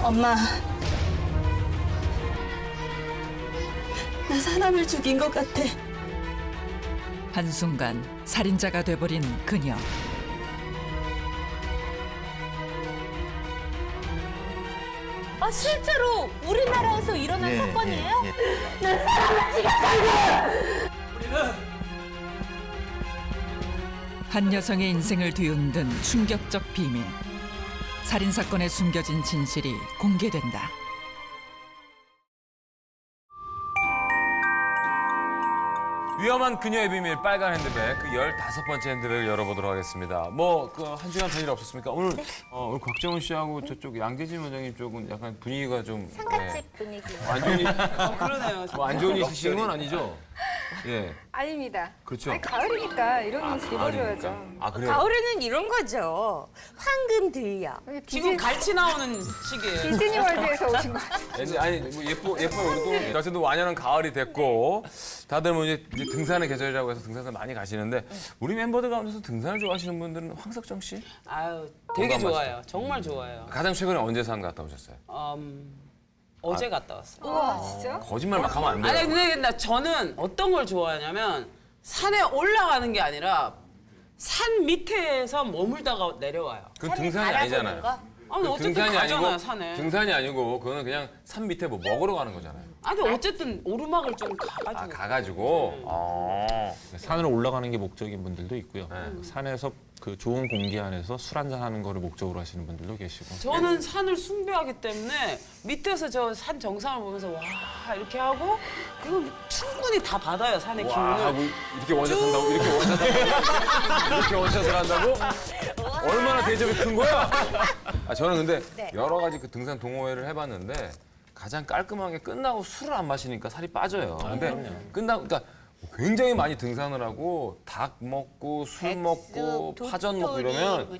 엄마, 나 사람을 죽인 것 같아. 한순간 살인자가 돼버린 그녀. 아, 실제로 우리나라에서 일어난 사건이에요? 난 사람을 죽였다고! 한 여성의 인생을 뒤흔든 충격적 비밀. 살인사건에 숨겨진 진실이 공개된다. 위험한 그녀의 비밀 빨간 핸드백 그 15번째 핸드백을 열어보도록 하겠습니다. 한 시간 전 일 없었습니까? 오늘 오늘 곽정은 씨하고 저쪽 양재진 원장님 쪽은 약간 분위기가 좀 상갓집 분위기. 완전히 그러네요. 안 좋은 일 있으신 건 아니죠? 예. 아닙니다. 그렇죠. 아니, 가을이니까 이런 옷을 입어줘야죠. 아, 그래요? 가을에는 이런 거죠. 황금 들려. 지금 갈치 나오는 시기예요. 디즈니 월드에서 오신 것 같아요. 아니, 뭐 예뻐요. 우리도 어쨌든 완연한 가을이 됐고 다들 뭐 이제 등산의 계절이라고 해서 등산을 많이 가시는데 우리 멤버들 가운데서 등산을 좋아하시는 분들은 황석정 씨? 아유, 되게 좋아요. 정말 좋아요. 가장 최근에 언제 산 갔다 오셨어요? 어제 갔다 왔어요. 우와, 진짜? 거짓말 막 하면 안 돼요. 아니, 근데 저는 어떤 걸 좋아하냐면 산에 올라가는 게 아니라 산 밑에서 머물다가 내려와요. 그건 등산이 아니잖아요. 아니, 어쨌든 가잖아요, 산에. 등산이 아니고 그거는 그냥 산 밑에 뭐 먹으러 가는 거잖아요. 아니, 어쨌든 오르막을 좀 가가지고. 아, 가가지고? 산으로 올라가는 게 목적인 분들도 있고요. 산에서 그 좋은 공기 안에서 술 한잔 하는 거를 목적으로 하시는 분들도 계시고. 저는 산을 숭배하기 때문에 밑에서 저 산 정상을 보면서 와 이렇게 하고 그리고 충분히 다 받아요, 산의 와, 기운을. 하고 이렇게 원샷 한다고? 이렇게 원샷을 한다고? 얼마나 대접이 큰 거야? 저는 근데 여러 가지 그 등산 동호회를 해봤는데 가장 깔끔하게 끝나고 술을 안 마시니까 살이 빠져요. 근데 끝나고, 그러니까 굉장히 많이 등산을 하고 닭 먹고 술 먹고 파전 먹고 이러면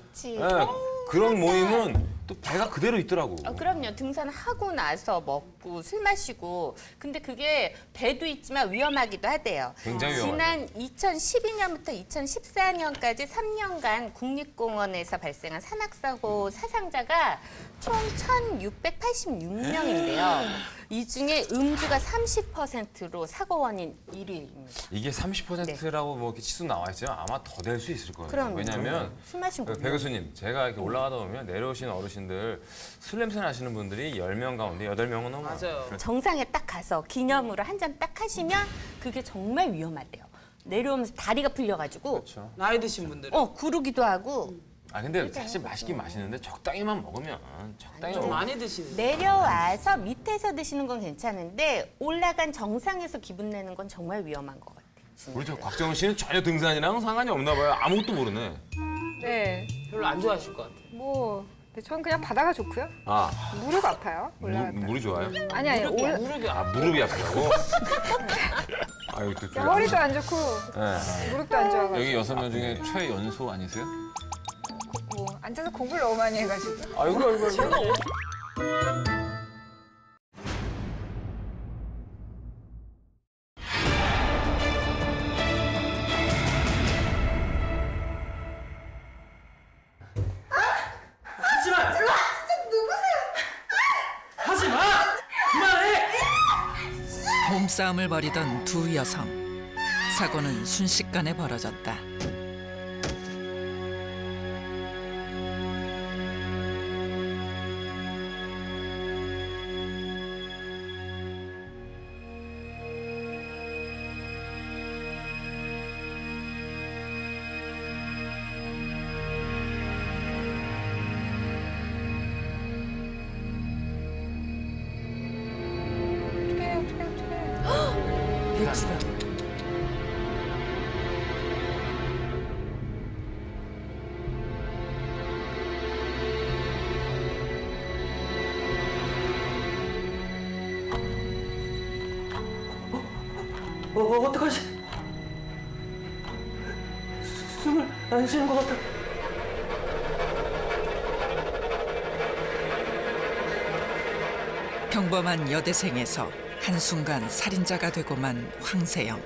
그런 모임은 또 배가 그대로 있더라고. 그럼요. 등산하고 나서 먹고 술 마시고. 근데 그게 배도 있지만 위험하기도 하대요. 굉장히 지난 2012년부터 2014년까지 3년간 국립공원에서 발생한 산악사고 사상자가 총 1,686명인데요. 이 중에 음주가 30%로 사고 원인 1위입니다. 이게 30%라고 뭐 이렇게 치수 나와 있지만 아마 더 될 수 있을 거예요. 그럼요. 왜냐하면 술 마신 배 교수님, 제가 이렇게 올라가다 보면 내려오신 어르신들 술 냄새 나시는 분들이 10명 가운데 8명은 넘어요. 맞아요. 정상에 딱 가서 기념으로 한 잔 딱 하시면 그게 정말 위험하대요. 내려오면서 다리가 풀려가지고 그렇죠. 나이 드신 분들. 구르기도 하고. 근데 사실 맛있긴 맛있는데 적당히만 먹으면 적당히 좀 먹으면 많이 드시는. 내려와서 밑에서 드시는 건 괜찮은데 올라간 정상에서 기분 내는 건 정말 위험한 것 같아요. 우리 저 곽정은 씨는 전혀 등산이랑 상관이 없나 봐요. 아무것도 모르네. 네, 별로 안 좋아하실 것 같아요. 저는 그냥 바다가 좋고요. 무릎 아파요, 올라갔다. 물이 좋아요? 아니, 무릎이 무릎이 아프다고? 아유, 또 허리도 안 좋고 무릎도 안 좋아가지고. 여기 6명 중에 최연소 아니세요? 앉아서 공부를 너무 많이 해가지고. 아이고. 제가 몸싸움을 벌이던 두 여성. 사고는 순식간에 벌어졌다. 어떡하지? 숨을 안 쉬는 것 같아. 평범한 여대생에서 한순간 살인자가 되고만 황세영.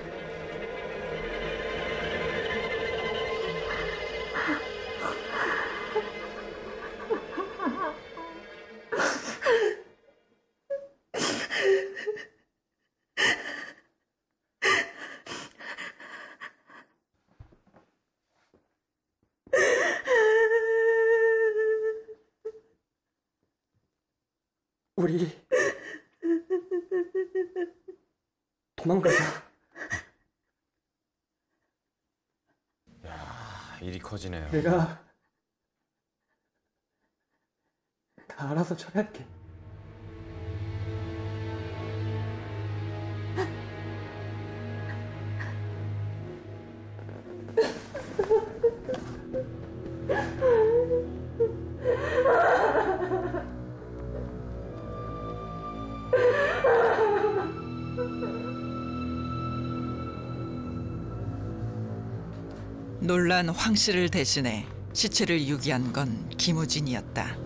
우리 도망가자. 일이 커지네요. 내가 다 알아서 처리할게. 놀란 황 씨를 대신해 시체를 유기한 건 김우진이었다.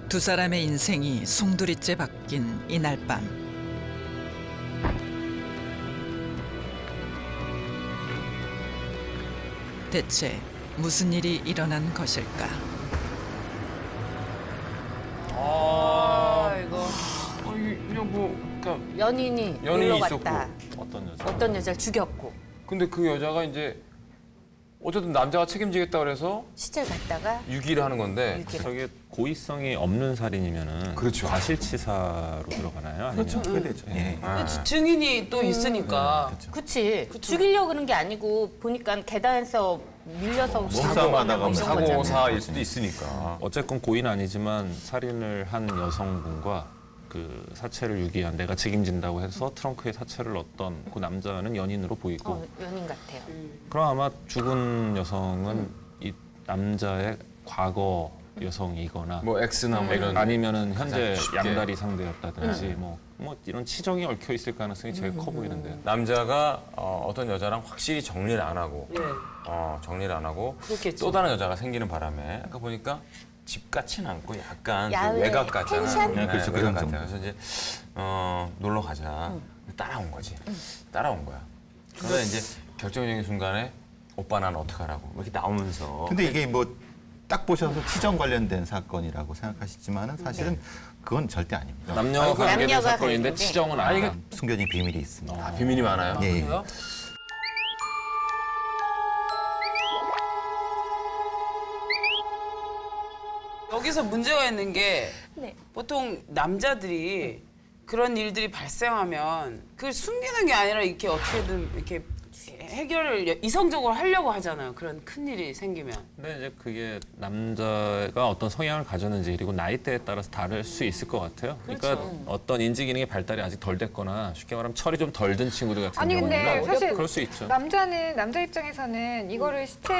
두 사람의 인생이 송두리째 바뀐 이날 밤. 대체 무슨 일이 일어난 것일까? 이거 뭐 그러니까 연인이 연인이 놀러 있었고. 갔다. 어떤 여자를 죽였고 근데 그 여자가 이제 어쨌든 남자가 책임지겠다 그래서 시체를 갖다가 유기를 하는 건데 저게 고의성이 없는 살인이면은 그렇죠. 과실치사로 들어가나요? 아니면? 그렇죠. 그게 되죠. 예. 증인이 또 있으니까. 그치. 죽이려고 그런 게 아니고 보니까 계단에서 밀려서 몸싸움하다가 이런 거잖아요. 사고사일 수도 있으니까. 어쨌건 고의는 아니지만 살인을 한 여성분과 그 사체를 유기한 내가 책임진다고 해서 트렁크에 사체를 넣었던 그 남자는 연인으로 보이고 연인 같아요. 그럼 아마 죽은 여성은 이 남자의 과거 여성이거나 뭐 X나 뭐 이런 아니면은 현재 쉽게. 양다리 상대였다든지 뭐 이런 치정이 얽혀 있을 가능성이 제일 커 보이는데요. 남자가 어떤 여자랑 확실히 정리를 안 하고 정리를 안 하고 그렇겠죠. 또 다른 여자가 생기는 바람에 아까 보니까 집 같진 않고 약간 그 야외 외곽 같잖아요. 펜션? 네, 그렇죠. 외곽 그런 같아요. 정도. 그래서 이제 놀러 가자. 따라온 거지. 따라온 거야. 그러다 이제 결정적인 순간에 오빠 난 어떡하라고 이렇게 나오면서 근데 이게 뭐 딱 보셔서 치정 관련된 사건이라고 생각하시지만은 사실은 그건 절대 아닙니다. 남녀가 관계된 남녀가 사건인데 관계된- 치정은 아니, 아니고 숨겨진 비밀이 있습니다. 비밀이 많아요. 예, 예. 그래요? 여기서 문제가 있는 게 네. 보통 남자들이 그런 일들이 발생하면 그걸 숨기는 게 아니라 이렇게 어떻게든 이렇게 해결을 이성적으로 하려고 하잖아요. 그런 큰 일이 생기면. 근데 이제 그게 남자가 어떤 성향을 가졌는지 그리고 나이대에 따라서 다를 수 있을 것 같아요. 그러니까 어떤 인지 기능의 발달이 아직 덜 됐거나 쉽게 말하면 철이 좀 덜 든 친구들 같은 아니 근데 경우는 사실 그럴 수 있죠. 남자 입장에서는 이거를 시체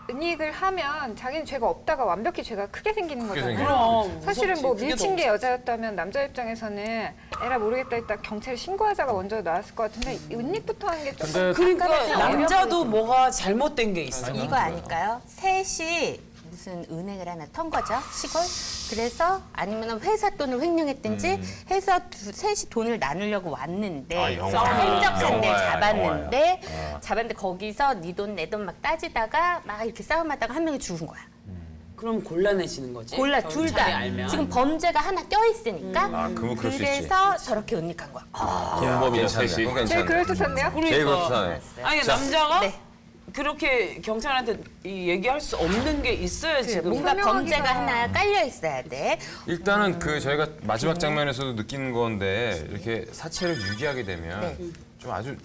은닉을 하면 자기는 죄가 없다가 완벽히 죄가 크게 생기는 거잖아요. 그럼 사실은 뭐 무섭지. 그게 밀친 더 게 여자였다면 남자 입장에서는 에라 모르겠다 일단 경찰에 신고하자가 먼저 나왔을 것 같은데 은닉부터 하는 게 조금 그러니까 간단해서 남자도 어려워 뭐가 잘못된 게 있어요. 이거 아닐까요? 셋이 무슨 은행을 하나 턴 거죠, 시골. 그래서 아니면 회사 돈을 횡령했든지 해서 셋이 돈을 나누려고 왔는데 행적한 데 잡았는데 잡았는데 거기서 네 돈 내 돈 막 따지다가 막 이렇게 싸움하다가 한 명이 죽은 거야. 그럼 곤란해지는 거지. 골라 둘 경찰이 다. 알면. 지금 범죄가 하나 껴 있으니까 그러면 그럴 수 있지. 그래서 저렇게 은닉한 거야. 공범이자 괜찮네. 셋이. 그건 제일 괜찮네. 그럴듯한데요? 제일 그렇다네. 아니 남자가 네. 그렇게 경찰한테 이 얘기할 수 없는 게 있어야 지금. 뭔가 설명하기가- 범죄가 하나 깔려 있어야 돼. 일단은 그 저희가 마지막 장면에서도 느끼는 건데 이렇게 사체를 유기하게 되면 좀 아주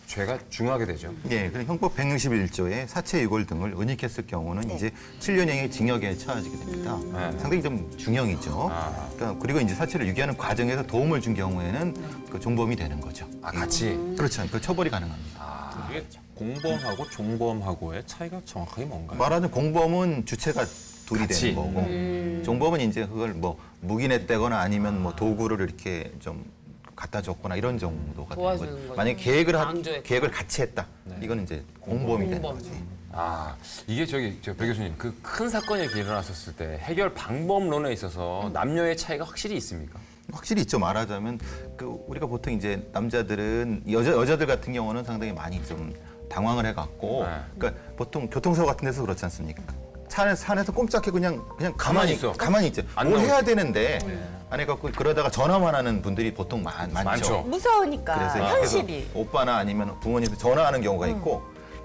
죄가 중하게 되죠. 예, 그럼 형법 161조에 사체 유골 등을 은닉했을 경우는 이제 7년형의 징역에 처해지게 됩니다. 상당히 좀 중형이죠. 그러니까 그리고 이제 사체를 유기하는 과정에서 도움을 준 경우에는 그 종범이 되는 거죠. 같이. 그렇죠. 그 처벌이 가능합니다. 이게 공범하고 종범하고의 차이가 정확하게 뭔가요? 말하자면 공범은 주체가 둘이 같이. 되는 거고 종범은 이제 그걸 뭐 묵인했다거나 아니면 뭐 도구를 이렇게 좀 갖다 줬거나 이런 정도가 되는 도와주는 거죠. 거죠. 만약에 강조했거나. 계획을 같이 했다. 이건 이제 공범이 되는 공범. 거지. 이게 배 교수님 그 큰 사건이 이렇게 일어났었을 때 해결 방법론에 있어서 남녀의 차이가 확실히 있습니까? 확실히 있죠. 말하자면 그 우리가 보통 이제 남자들은 여자들 같은 경우는 상당히 많이 좀 당황을 해갖고 그러니까 보통 교통사고 같은 데서 그렇지 않습니까? 차 안에서 꼼짝해 그냥 가만히 있어. 가만히 있죠. 안 뭘 나오지. 해야 되는데 안 해갖고 그러다가 전화만 하는 분들이 보통 많죠. 많죠. 무서우니까 그래서 현실이. 오빠나 아니면 부모님한테 전화하는 경우가 있고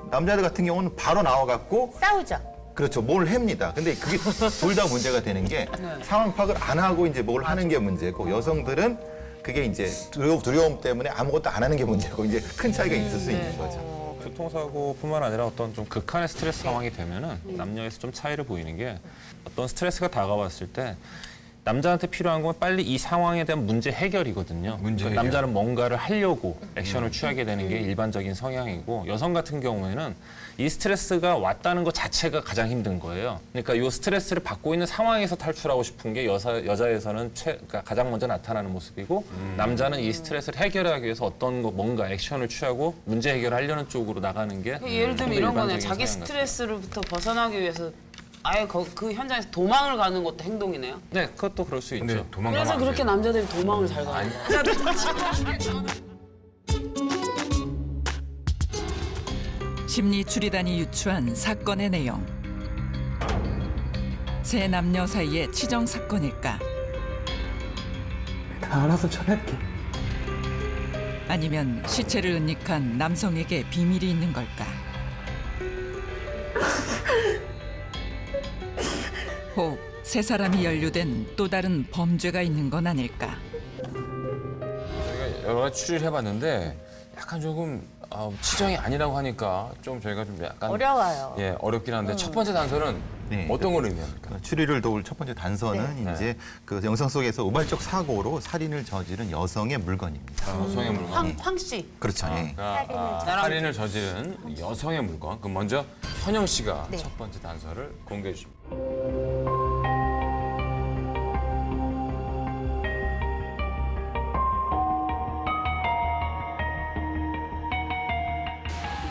남자들 같은 경우는 바로 나와갖고 싸우죠. 그렇죠. 뭘 합니다. 근데 그게 둘 다 문제가 되는 게 상황 파악을 안 하고 이제 뭘 하는 게 문제고 여성들은 그게 이제 두려움 때문에 아무것도 안 하는 게 문제고 이제 큰 차이가 있을 수 있는 거죠. 교통사고뿐만 아니라 어떤 좀 극한의 스트레스 상황이 되면은 남녀에서 좀 차이를 보이는 게 어떤 스트레스가 다가왔을 때 남자한테 필요한 건 빨리 이 상황에 대한 문제 해결이거든요. 문제 해결. 남자는 뭔가를 하려고 액션을 취하게 되는 게 일반적인 성향이고 여성 같은 경우에는 이 스트레스가 왔다는 것 자체가 가장 힘든 거예요. 그러니까 이 스트레스를 받고 있는 상황에서 탈출하고 싶은 게 여자에서는 그러니까 가장 먼저 나타나는 모습이고 남자는 이 스트레스를 해결하기 위해서 어떤 거 뭔가 액션을 취하고 문제 해결하려는 쪽으로 나가는 게 예를 들면 이런 거네. 자기 성향 같아요. 스트레스로부터 벗어나기 위해서 아예 그 현장에서 도망을 가는 것도 행동이네요. 네, 그것도 그럴 수 근데 있죠. 도망가면 그래서 안 그렇게 돼요. 남자들이 도망을 잘 가는 거야. 심리 추리단이 유추한 사건의 내용. 세 남녀 사이의 치정 사건일까? 다 알아서 처리할게. 아니면 시체를 은닉한 남성에게 비밀이 있는 걸까? 혹 세 사람이 연루된 또 다른 범죄가 있는 건 아닐까? 저희가 여러 가지 추리를 해봤는데 약간 조금 치정이 아니라고 하니까 좀 저희가 좀 약간 어려워요. 예, 어렵긴 한데 첫 번째 단서는 네. 어떤 걸 의미합니까? 추리를 도울 첫 번째 단서는 이제 그 영상 속에서 우발적 사고로 살인을 저지른 여성의 물건입니다. 여성의 물건. 황 씨. 그렇죠. 예. 그러니까 살인을 저지른 여성의 물건. 그럼 먼저 현영 씨가 네. 첫 번째 단서를 공개해 주십니다.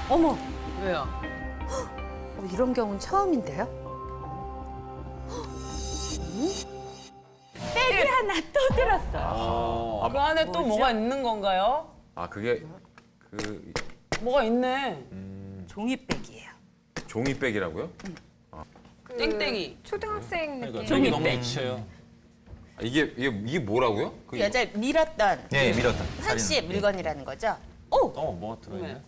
어머, 왜요? 이런 경우는 처음인데요? 백이 하나 또 들었어. 그 안에 또 뭐가 있는 건가요? 아 그게 그 뭐가 있네. 종이백이에요. 종이백이라고요? 그 땡땡이. 초등학생 그러니까 느낌. 너무 미쳐요. 아, 이게 뭐라고요? 그 여자를 밀었던 예, 밀었던. 황 씨의 물건이라는 거죠. 뭐가 들어있네?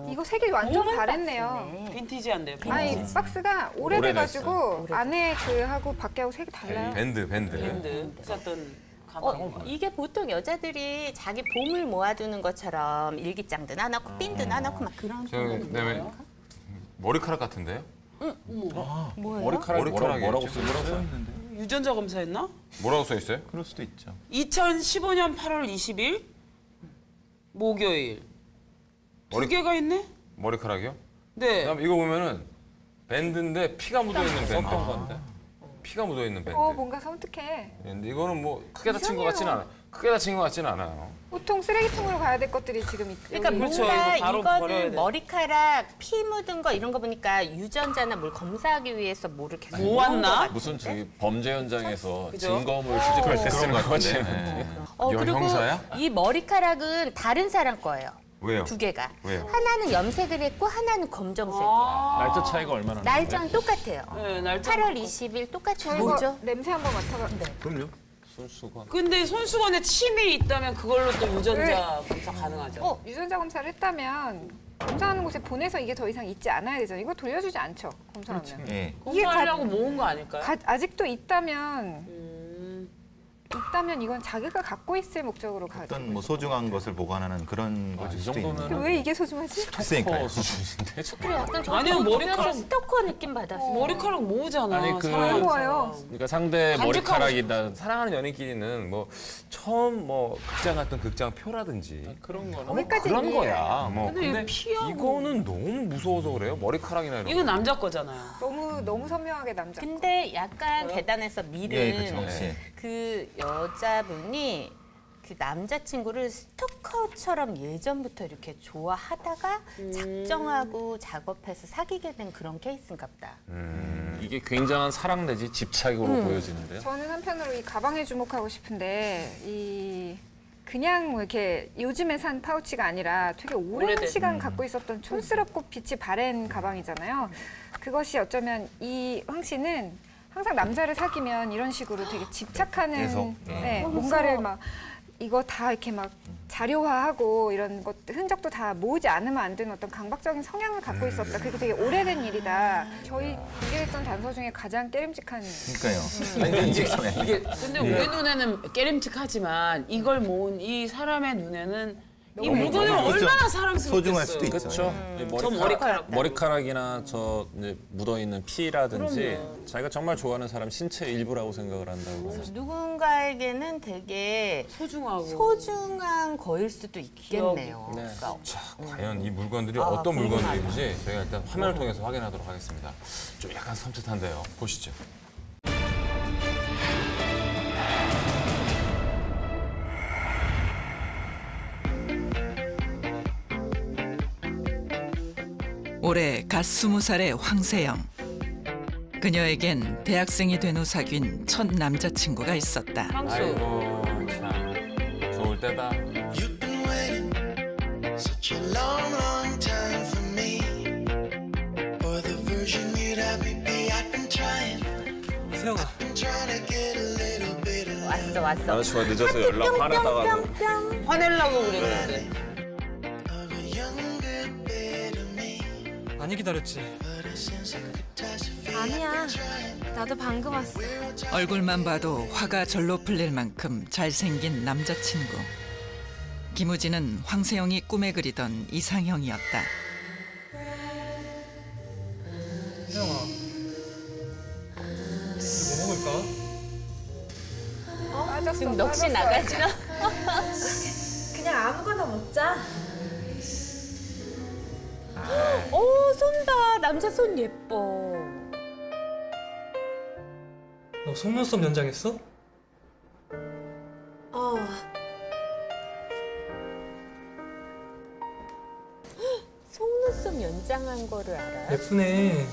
이거 색이 완전 다르네요. 빈티지한데요. 아니 박스가 오래돼가지고 오래됐어요. 안에 그 하고 밖에하고 색이 달라요. 밴드. 밴드 썼던 가방. 이게 보통 여자들이 자기 봄을 모아두는 것처럼 일기장도 놔놓고 핀도 놔놓고 막 그런 그다음에 머리카락 같은데요? 머리카락이 뭐라고 쓰죠? 유전자 검사했나? 뭐라고 써 있어요? 그럴 수도 있죠. 2015년 8월 20일 목요일. 두 개가 있네? 머리카락이요? 네. 그다음 이거 보면은 밴드인데 피가 묻어 있는 밴드. 썼던 건데. 피가 묻어 있는 밴드. 뭔가 섬뜩해. 근데 이거는 뭐 크게 다친 것 같지는 않아요. 크게 다친 것 같지는 않아요. 보통 쓰레기통으로 가야 될 것들이 지금 그러니까 여기 그렇죠. 뭔가 이거 바로 버려야 이거는 돼. 머리카락 피 묻은 거 이런 거 보니까 유전자나 뭘 검사하기 위해서 뭐를 계속 모았나? 모은 것 같은데? 무슨 저기 범죄 현장에서 그죠? 증거물 수집할 때 쓰는 것 같지. 그리고 형사야? 이 머리카락은 다른 사람 거예요. 왜요? 두 개가. 왜요? 하나는 염색을 했고 하나는 검정색이에요. 날짜 차이가 얼마나 나는데? 날짜는 똑같아요. 네, 날짜. 8월 20일 똑같이 저 이거 뭐죠? 냄새 한번 맡아봐. 그럼요. 손수건. 근데 손수건에 침이 있다면 그걸로 또 유전자 검사 가능하죠. 유전자 검사를 했다면 검사하는 곳에 보내서 이게 더 이상 있지 않아야 되잖아요. 이거 돌려주지 않죠. 검사하면. 예. 이게 검사하려고 모은 거 아닐까요? 아직도 있다면 이건 자기가 갖고 있을 목적으로 가지고. 어떤 뭐 소중한 것을 보관하는 그런 것일 이 수도 있는 정도면은- 거죠. 왜 이게 소중하지? 있으니까요. 수준인데 저. 그래 약간 저 아니요, 머리카락- 스토커 느낌 받았어요. 머리카락 모으잖아. 아니, 그- 사랑하는 모아요. 사람. 그러니까 상대 간직하고 머리카락이다. 사랑하는 연인끼리는 뭐 처음 뭐 극장 갔던 극장 표라든지 그런 거는 거기까지 그런 이해해요. 거야. 뭐 근데 근데 피하고. 이거는 너무 무서워서 그래요. 머리카락이나 이런 이거 거. 남자 거잖아요. 너무 선명하게 남자. 근데 약간 계단에서 밀은 예, 그렇죠. 예. 그 여자분이 그 남자친구를 스토커처럼 예전부터 이렇게 좋아하다가 작정하고 작업해서 사귀게 된 그런 케이스인가 보다. 이게 굉장한 사랑 내지 집착으로 보여지는데요. 저는 한편으로 이 가방에 주목하고 싶은데 그냥 뭐 이렇게 요즘에 산 파우치가 아니라 되게 오랜 오래된. 시간 갖고 있었던 촌스럽고 빛이 바랜 가방이잖아요. 그것이 어쩌면 이 황 씨는 항상 남자를 사귀면 이런 식으로 되게 집착하는 계속, 뭔가를 막 이거 다 이렇게 막 자료화하고 이런 것 흔적도 다 모으지 않으면 안 되는 어떤 강박적인 성향을 갖고 있었다. 그게 되게 오래된 일이다. 저희 공개했던 단서 중에 가장 깨름직한. 그러니까요. 이게 근데 우리 눈에는 깨름직하지만 이걸 모은 이 사람의 눈에는 이 물건을 얼마나 사랑스럽겠어요. 소중할 수도 있죠. 그렇죠. 머리카락이나 저 이제 묻어 있는 피라든지 자기가 정말 좋아하는 사람 신체의 일부라고 생각을 한다고. 누군가에게는 되게 소중한 거일 수도 있겠네요. 네. 그러니까. 자, 과연 이 물건들이 어떤 물건들인지 저희가 일단 화면을 통해서 확인하도록 하겠습니다. 좀 약간 섬찟한데요. 보시죠. 올해 갓 20살의 황세영. 그녀에겐 대학생이 된 후 사귄 첫 남자친구가 있었다. 아이고 참 좋을 때다. 세영아. 왔어. 남자친구가 늦어서 연락 화내다가 화내려고 그랬는데. 많이 기다렸지. 아니야. 나도 방금 왔어. 얼굴만 봐도 화가 절로 풀릴 만큼 잘생긴 남자친구. 김우진은 황세영이 꿈에 그리던 이상형이었다. 세영아. 뭐 먹을까? 지금 넋이 나가지? 그냥 아무거나 먹자. 오, 손 남자 손 예뻐. 너 속눈썹 연장했어? 속눈썹 연장한 거를 알아요? 예쁘네.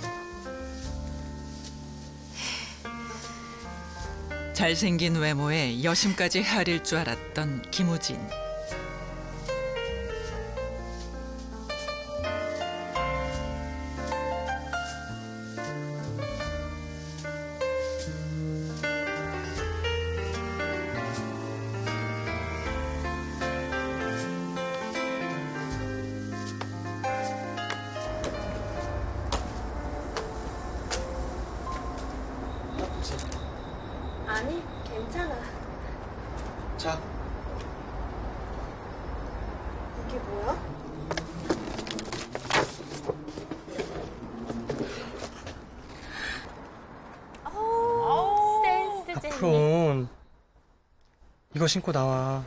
잘생긴 외모에 여심까지 헤아릴 줄 알았던 김우진. 아니, 괜찮아. 자. 이게 뭐야? 센스쟁이. 그럼 이거 신고 나와.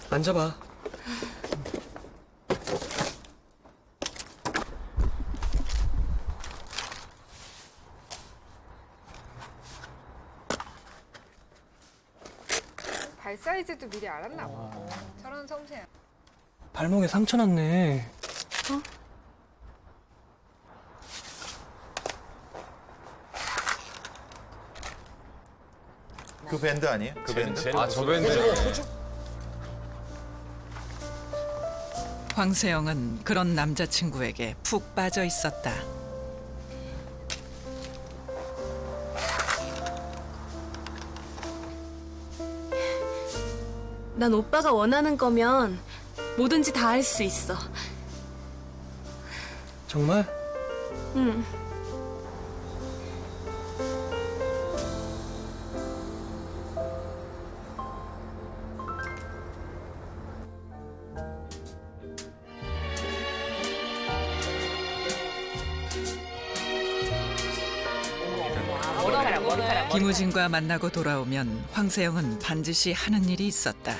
앉아봐. 발 사이즈도 미리 알았나 봐. 저런 섬세한. 발목에 상처 났네. 그 밴드 아니에요? 그 밴드? 아, 저 밴드. 황세영은 그런 남자친구에게 푹 빠져 있었다. 난 오빠가 원하는 거면 뭐든지 다 할 수 있어. 정말? 응. 머리카락. 김우진과 만나고 돌아오면 황세영은 반드시 하는 일이 있었다.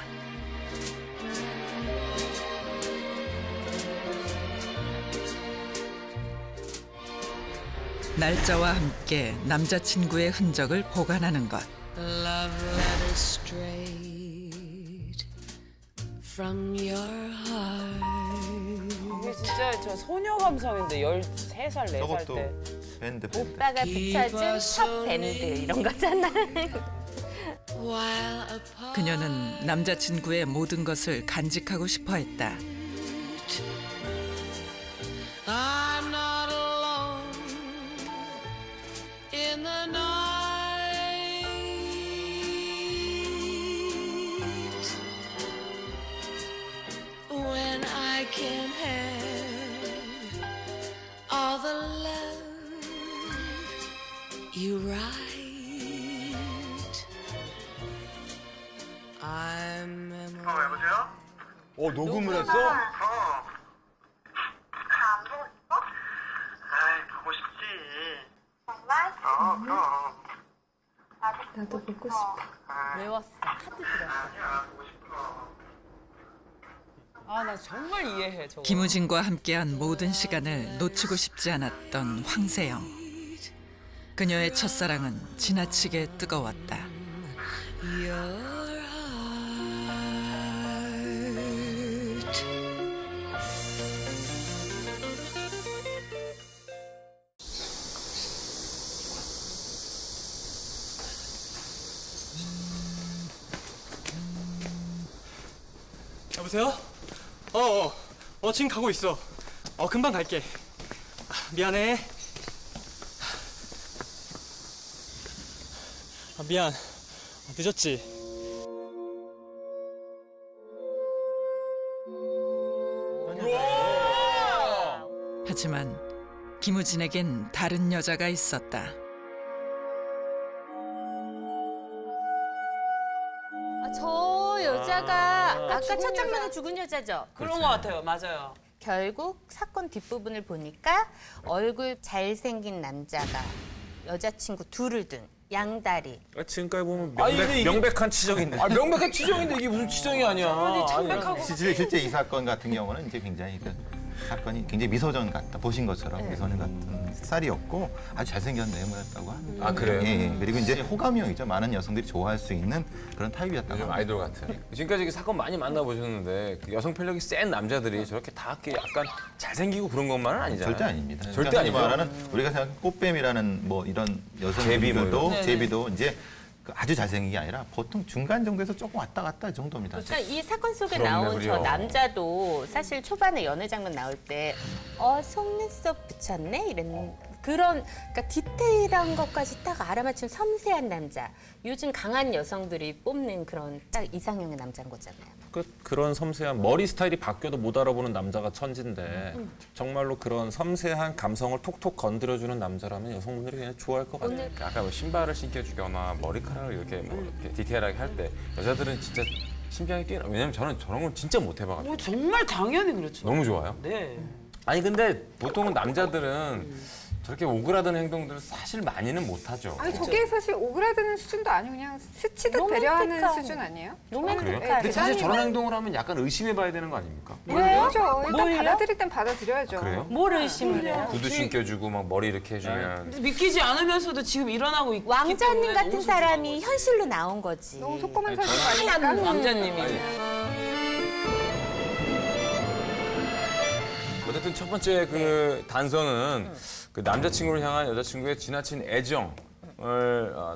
날짜와 함께 남자친구의 흔적을 보관하는 것. 이게 진짜 저 소녀 감성인데 13살, 4살 저것도 때. 밴드. 오빠가 붙여준 첫 밴드 이런 거잖아. 그녀는 남자친구의 모든 것을 간직하고 싶어 했다. can have all the love you write. I'm 여보세요? 녹음을 했어? 안 보고 싶어? 아이, 보고 싶지. 정말? 그럼. 나도 보고 싶어. 외웠어. 카드 들었어. 아니야, 보고 싶어. 아, 나 정말 이해해, 저거. 김우진과 함께한 모든 시간을 놓치고 싶지 않았던 황세영. 그녀의 첫사랑은 지나치게 뜨거웠다. your 여보세요? 지금 가고 있어. 금방 갈게. 미안해. 미안. 늦었지? 하지만 김우진에겐 다른 여자가 있었다. 저 여자가 아까 첫 장면에 죽은 여자죠? 그런 것 같아요, 맞아요. 결국 사건 뒷부분을 보니까 얼굴 잘생긴 남자가 여자친구 둘을 둔 양다리. 지금까지 보면 이게- 명백한 치정인데. 명백한 치정인데 이게 무슨 치정이 아니야. 실제 이 사건 같은 경우는 이제 굉장히 사건이 굉장히 미소년 같다. 보신 것처럼 미소년 같은 스타일이었고 아주 잘생긴 외모였다고 합니다. 아, 그래요? 예. 그리고 이제 호감형이죠. 많은 여성들이 좋아할 수 있는 그런 타입이었다고 요즘 합니다. 아이돌 같은. 지금까지 사건 많이 만나보셨는데 그 여성 편력이 센 남자들이 저렇게 다 이렇게 약간 잘생기고 그런 것만은 아니잖아요. 절대 아닙니다. 절대 아니죠. 말하는 우리가 생각하는 꽃뱀이라는 뭐 이런 제비 뭐 여성들도 이런. 제비도 이제 아주 잘생긴 게 아니라 보통 중간 정도에서 조금 왔다 갔다 이 정도입니다. 그러니까 이 사건 속에 그렇네, 나온 그래요. 저 남자도 사실 초반에 연애 장면 나올 때 속눈썹 붙였네? 이런 그런 그러니까 디테일한 것까지 딱 알아맞힌 섬세한 남자. 요즘 강한 여성들이 뽑는 그런 딱 이상형의 남자인 거잖아요. 그런 섬세한 머리 스타일이 바뀌어도 못 알아보는 남자가 천진데 정말로 그런 섬세한 감성을 톡톡 건드려주는 남자라면 여성분들이 그냥 좋아할 것 같아요. 아까 뭐 신발을 신겨주거나 머리카락을 이렇게 뭐 이렇게 디테일하게 할 때 여자들은 진짜 심장이 뛰어나. 왜냐면 저는 저런 걸 진짜 못 해봐가지고. 정말 당연히 그렇죠. 너무 좋아요. 네. 아니 근데 보통은 남자들은 저렇게 오그라드는 행동들을 사실 많이는 못하죠. 아니 저게 사실 오그라드는 수준도 아니고 그냥 스치듯 배려하는 수준 아니에요? 그래요? 로맨틱한. 근데 사실 저런 행동을 하면 약간 의심해봐야 되는 거 아닙니까? 왜요? 일단 뭘요? 받아들일 땐 받아들여야죠. 그래요? 뭘 의심을 해요? 구두 신겨주고 막 머리 이렇게 해주면. 믿기지 않으면서도 지금 일어나고 있기 왕자님 때문에 같은 너무 사람이 현실로 나온 거지. 너무 속고만 살지 좋은 말니까. 왕자님이. 어쨌든 첫 번째 그 단서는 그 남자친구를 향한 여자친구의 지나친 애정을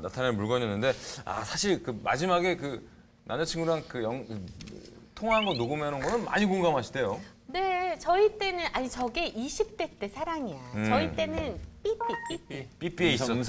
나타내는 물건이었는데 사실 그 마지막에 그 남자친구랑 통화한 거 녹음해놓은 거는 많이 공감하시대요. 네, 저희 때는 아니 저게 20대 때 사랑이야. 저희 때는 삐삐에 있었던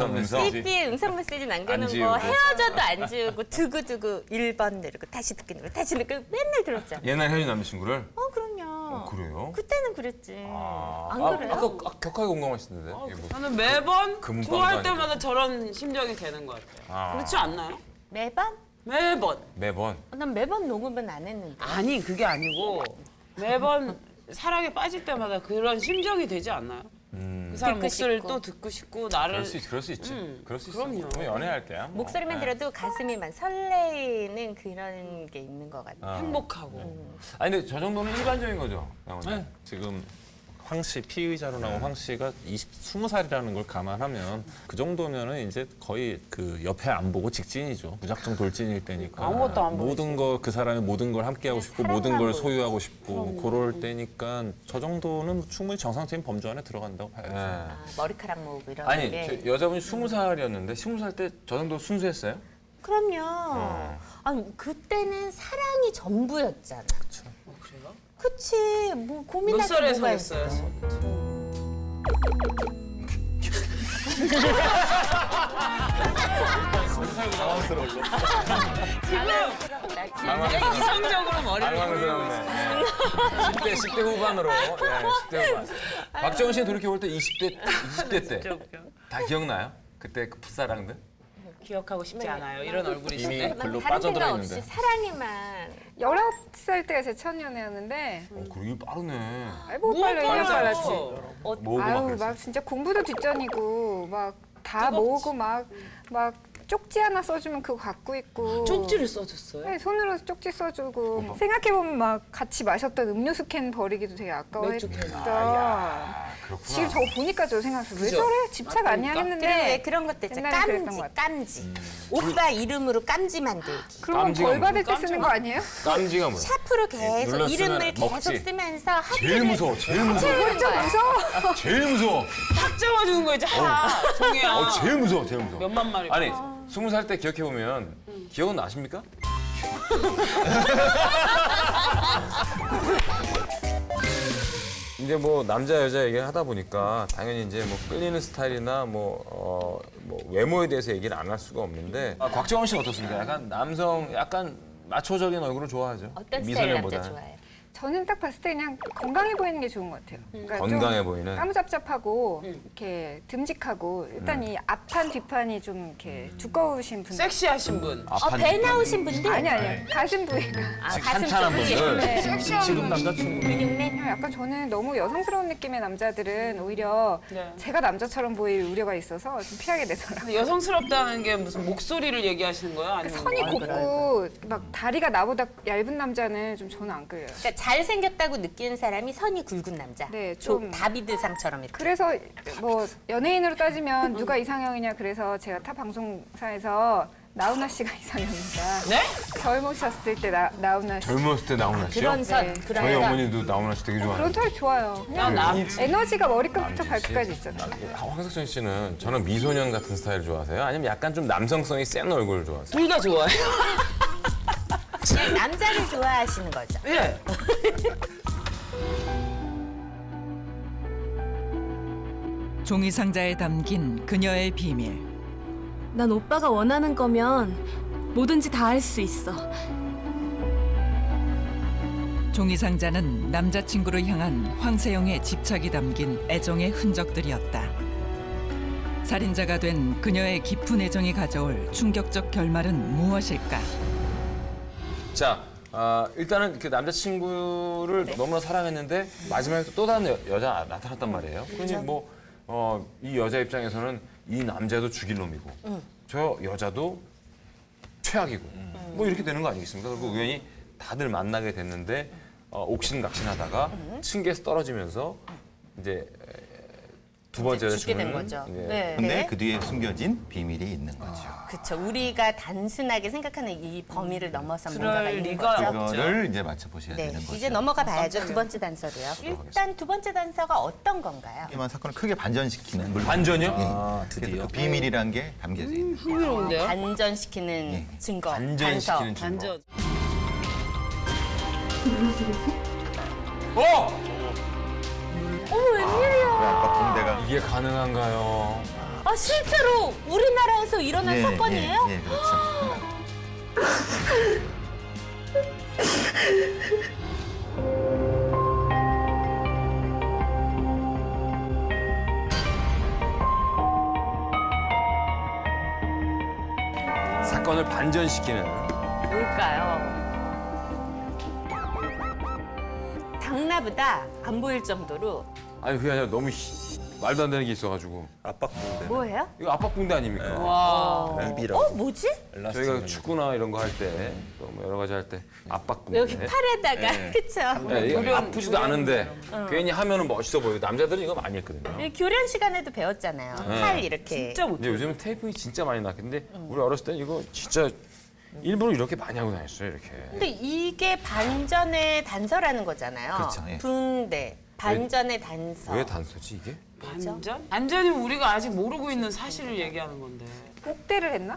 삐삐에 음성 메시지 남겨놓은 안 거 지우고. 헤어져도 안 지우고 두고두고 1번 누르고 다시 듣기 누르고 다시 듣고 맨날 들었잖아. 옛날 헤어진 남자친구를? 그럼요. 그래요? 그때는 그랬지. 안 그래요? 아까 격하게 공감하시던데. 이게 뭐. 저는 매번 금방도 좋아할 아니고. 때마다 저런 심정이 되는 것 같아요. 그렇지 않나요? 매번? 매번. 매번. 난 매번 녹음은 안 했는데. 아니 그게 아니고 매번 사랑에 빠질 때마다 그런 심정이 되지 않나요? 그 사람 듣고 목소리를 싶고. 또 듣고 싶고 나를 그럴 수 있지. 그럴 수 있어. 그럼요. 그럼 연애할 때야. 뭐. 목소리만 들어도 가슴이 막 설레는 그런 게 있는 것 같아요. 행복하고. 아니 근데 저 정도는 일반적인 거죠. 네. 지금 황 씨, 피의자로 나온 황 씨가 20살이라는 걸 감안하면 그 정도면은 이제 거의 그 옆에 안 보고 직진이죠. 무작정 돌진일 때니까. 아무것도 안 보이지. 모든 거 그 사람이 모든 걸 함께 하고 싶고 모든 걸 소유하고 싶고 그럴 때니까 저 정도는 충분히 정상적인 범주 안에 들어간다고 봐야죠. 네. 머리카락 모으고 이런 아니 게. 저 여자분이 20살이었는데 20살 때 저 정도 순수했어요? 그럼요. 아니 그때는 사랑이 전부였잖아. 그래요? 그치. 뭐 몇 고민할 게 살에서 뭐가 있어. 했어요? 이성적으로 머리를 당황스럽네. 10대 후반으로. 예, 10대 후반. 박정은 씨는 돌이켜볼 때 20대 때 다 기억나요? 그때 그 풋사랑들? 기억하고 싶지 않아요. 이런 얼굴이신데. 이미 글로 다른 빠져들어 생각 있는데. 없이 사랑에만 19살 때가 제 첫 연애였는데 그러기 빠르네. 아이고 빨라 1년 빨랐지. 모으고 막 아유 그랬어. 막 진짜 공부도 뒷전이고 막 다 모으고 막 쪽지 하나 써주면 그거 갖고 있고. 쪽지를 써줬어요? 네, 손으로 쪽지 써주고. 생각해보면 막 같이 마셨던 음료수 캔 버리기도 되게 아까워했다. 지금 저거 보니까 저 생각해요. 왜 저래? 집착 아니야 했는데. 그래 그런 것도 있죠. 옛날에 그랬던 것 같아. 깜지. 오빠 이름으로 깜지 만들기. 그런 건 벌 받을 때 쓰는 거 아니에요? 깜지가 뭐야? 샤프로 계속 눌러 쓰면 이름을 계속 먹지. 쓰면서 하트를 제일 무서워. 제일 무서워. 진짜 무서워. 제일 무서워. 탁 잡아주는 거지. 종이야. 제일 무서워. 제일 무서워. 몇만 마리. 아니 20살 때 기억해보면 기억은 나십니까? 이제 뭐 남자 여자 얘기를 하다 보니까 당연히 이제 뭐 끌리는 스타일이나 뭐 외모에 대해서 얘기를 안 할 수가 없는데 곽정원 씨는 어떻습니까? 약간 남성 약간 마초적인 얼굴을 좋아하죠? 어떤 스타일 남자 미소년보다는. 좋아해요? 저는 딱 봤을 때 그냥 건강해 보이는 게 좋은 것 같아요. 그러니까 건강해 좀 보이는? 까무잡잡하고 이렇게 듬직하고 일단 이 앞판 뒷판이 좀 이렇게 두꺼우신 분들. 섹시하신 분. 배 나오신 분들? 아니 가슴 부위가. 탄탄한 분들. 네. 지금 남자친구. 근육맨? 약간 저는 너무 여성스러운 느낌의 남자들은 오히려 네. 제가 남자처럼 보일 우려가 있어서 좀 피하게 되더라고요. 근데 여성스럽다는 게 무슨 목소리를 얘기하시는 거예요? 아니면 선이 뭐? 곱고 막 다리가 나보다 얇은 남자는 좀 저는 안 끌려요. 그러니까 잘생겼다고 느끼는 사람이 선이 굵은 남자. 네, 좀 좀. 다비드상처럼 이렇게. 그래서 뭐 연예인으로 따지면 누가 이상형이냐 그래서 제가 타 방송사에서 나훈아 씨가 이상형입니다. 네? 젊으셨을 때 나훈아 씨. 젊었을 때 나훈아 씨요? 그런 선. 네. 그런 저희 선. 어머니도 나훈아 씨 되게 그런 좋아해요. 타입 좋아요. 그냥 남지. 에너지가 머리끝부터 남지 씨? 발끝까지 있잖아요. 황석천 씨는 저는 미소년 같은 스타일 좋아하세요? 아니면 약간 좀 남성성이 센 얼굴을 좋아하세요? 둘 다 좋아해요. 그냥 남자를 좋아하시는 거죠. 예. 종이 상자에 담긴 그녀의 비밀. 난 오빠가 원하는 거면 뭐든지 다 할 수 있어. 종이 상자는 남자친구를 향한 황세영의 집착이 담긴 애정의 흔적들이었다. 살인자가 된 그녀의 깊은 애정이 가져올 충격적 결말은 무엇일까? 자, 일단은 그 남자친구를 너무나 사랑했는데 마지막에 또 다른 여자 나타났단 말이에요. 그러니 뭐 이 여자 입장에서는 이 남자도 죽일 놈이고 저 여자도 최악이고 뭐 이렇게 되는 거 아니겠습니까? 그리고 우연히 다들 만나게 됐는데 옥신각신하다가 층계에서 떨어지면서 이제 두 번째 죽게 된 여자친구는 거죠. 이제 네. 근데 그 뒤에 숨겨진 비밀이 있는 거죠. 그렇죠. 우리가 단순하게 생각하는 이 범위를 넘어서 뭔가가 그럴 있는 리가 거죠. 그거를 이제 맞춰보셔야 네, 되는 거죠. 이제 넘어가 봐야죠. 두 번째 단서로요. 일단 두 번째 단서가 어떤 건가요? 이만 사건을 크게 반전시키는 물론 반전이요? 아, 드디어. 그 비밀이란 게 담겨져 있는 거예요. 흥미로운데요? 반전시키는 증거, 반전시키는 단서. 증거. 웬일이야. 아까 붕대가 이게 가능한가요? 아, 실제로 우리나라에서 일어난 사건이에요? 예, 그렇죠. 사건을 반전시키는 뭘까요? 당나보다 안 보일 정도로 아니 그게 아니라 너무 말도 안 되는 게 있어가지고 압박붕대. 뭐예요? 이거 압박붕대 아닙니까? 와. 비비라고. 뭐지? 저희가 축구나 이런 거 할 때 또 뭐 여러 가지 할 때 압박붕대 여기 팔에다가 그쵸? 네, 이거 아프지도 않은데 괜히 하면은 멋있어 보이고 남자들은 이거 많이 했거든요. 교련 시간에도 배웠잖아요. 팔 이렇게. 진짜 못. 근데 요즘은 테이핑이 진짜 많이 나왔는데 우리 어렸을 때 이거 진짜 일부러 이렇게 많이 하고 다녔어요 이렇게. 근데 이게 반전의 단서라는 거잖아요. 그렇죠, 예. 붕대, 반전의 단서. 왜 단서지 이게? 반전? 반전이면 우리가 아직 모르고 있는 사실을 얘기하는 건데. 복대를 했나?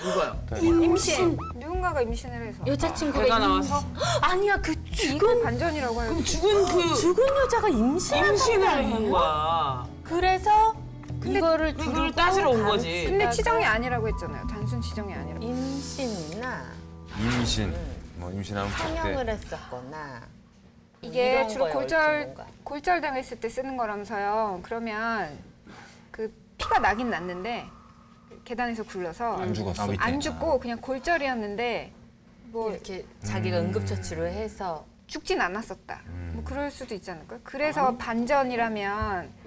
누가요? 임신. 누군가가 임신을 해서. 여자친구가 배가 나와서? 아니야, 그 이건 반전이라고 해요. 죽은 그 죽은 여자가 임신한 거 임신을 한 아니에요? 거야. 그래서 이거를 둘을 따지러 온 거지. 근데 치정이 아니라고 했잖아요. 단순 치정이 아니라고. 임신이나 임신, 뭐 임신하면 성형을 했었거나 이게 이런 주로 거에 얽힌 건가? 골절당했을 때 쓰는 거라면서요. 그러면 그 피가 나긴 났는데 계단에서 굴러서 안 죽었어. 안 죽고 그냥 골절이었는데 뭐 이렇게 자기가 응급처치로 해서 죽진 않았었다. 뭐 그럴 수도 있지 않을까요? 그래서 반전이라면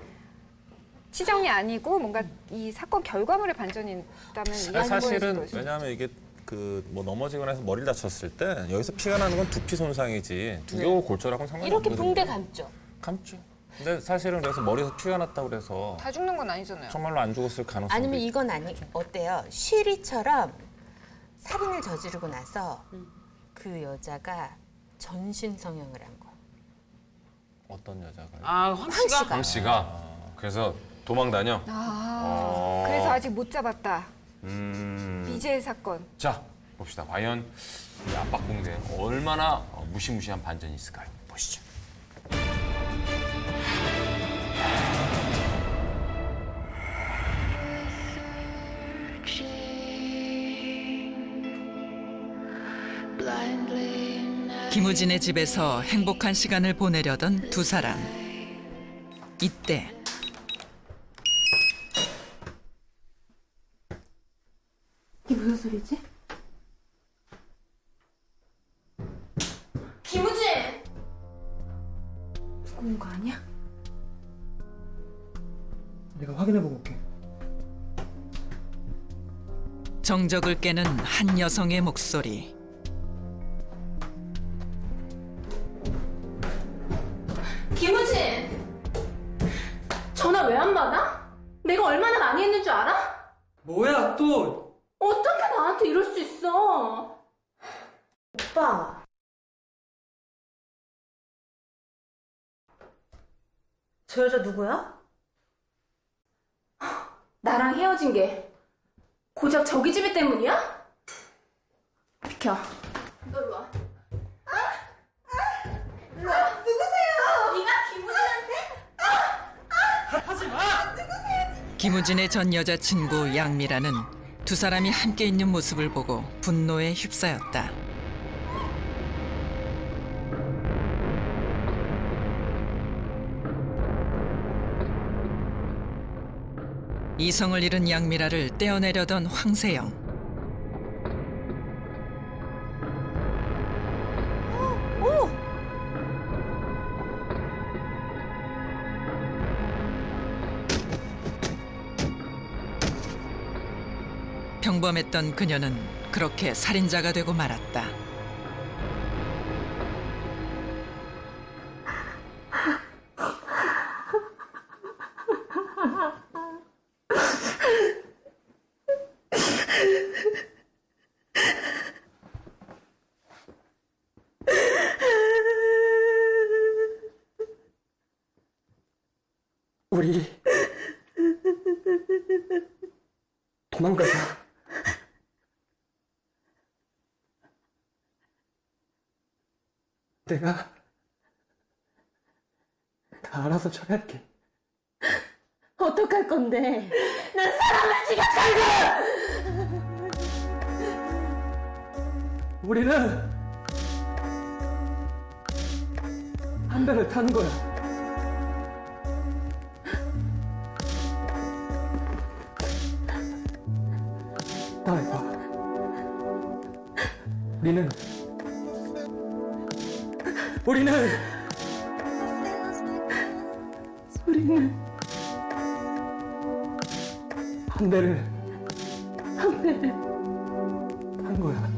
치정이 아니고 뭔가 이 사건 결과물의 반전이 있다면 이해하는 사실은 왜냐하면 이게 그 뭐 넘어지거나 해서 머리를 다쳤을 때 여기서 피가 나는 건 두피 손상이지 두개골 골절하고는 상관이 이렇게 없거든요. 붕대 감죠. 감죠. 근데 사실은 그래서 머리에서 피가 났다고 그래서 다 죽는 건 아니잖아요. 정말로 안 죽었을 가능성이 아니면 이건 어때요? 쉬리처럼 살인을 저지르고 나서 그 여자가 전신 성형을 한 거. 어떤 여자가? 아, 황씨가? 황 씨가 그래서 도망 다녀. 그래서 아직 못 잡았다. 미제 사건. 자 봅시다. 과연 이 압박붕대 얼마나 무시무시한 반전이 있을까요? 보시죠. 김우진의 집에서 행복한 시간을 보내려던 두 사람. 이때 이게 무슨 소리지? 김우진! 누구 온 거 아니야? 내가 확인해보고 올게. 정적을 깨는 한 여성의 목소리. 김우진! 전화 왜 안 받아? 내가 얼마나 많이 했는 줄 알아? 뭐야 또? 어떻게 나한테 이럴 수 있어? 오빠. 저 여자 누구야? 나랑 헤어진 게 고작 저기 집애 때문이야? 비켜. 너 일로 와. 일로 와. 누구세요? 네가 김우진한테? 하지 마! 김우진의 전 여자친구 양미라는 두 사람이 함께 있는 모습을 보고 분노에 휩싸였다. 이성을 잃은 양미라를 떼어내려던 황세영. 평범했던 그녀는 그렇게 살인자가 되고 말았다. 우리 도망가자. 내가 다 알아서 처리할게. 어떡할 건데? 난 사람을 죽였다고! 우리는 한 배를 타는 거야. 따라해봐. 우리는 한 배를 탄 거야.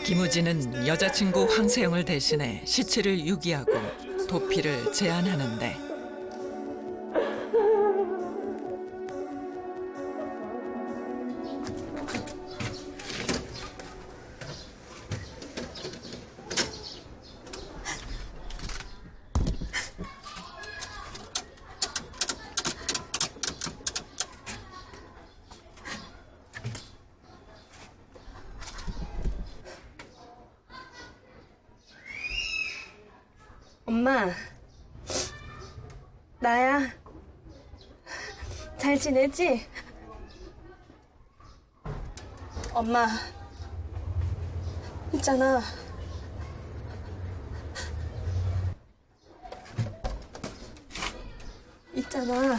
김우진은 여자친구 황세영을 대신해 시체를 유기하고 도피를 제안하는데 엄마, 나야. 잘 지내지? 엄마, 있잖아. 있잖아.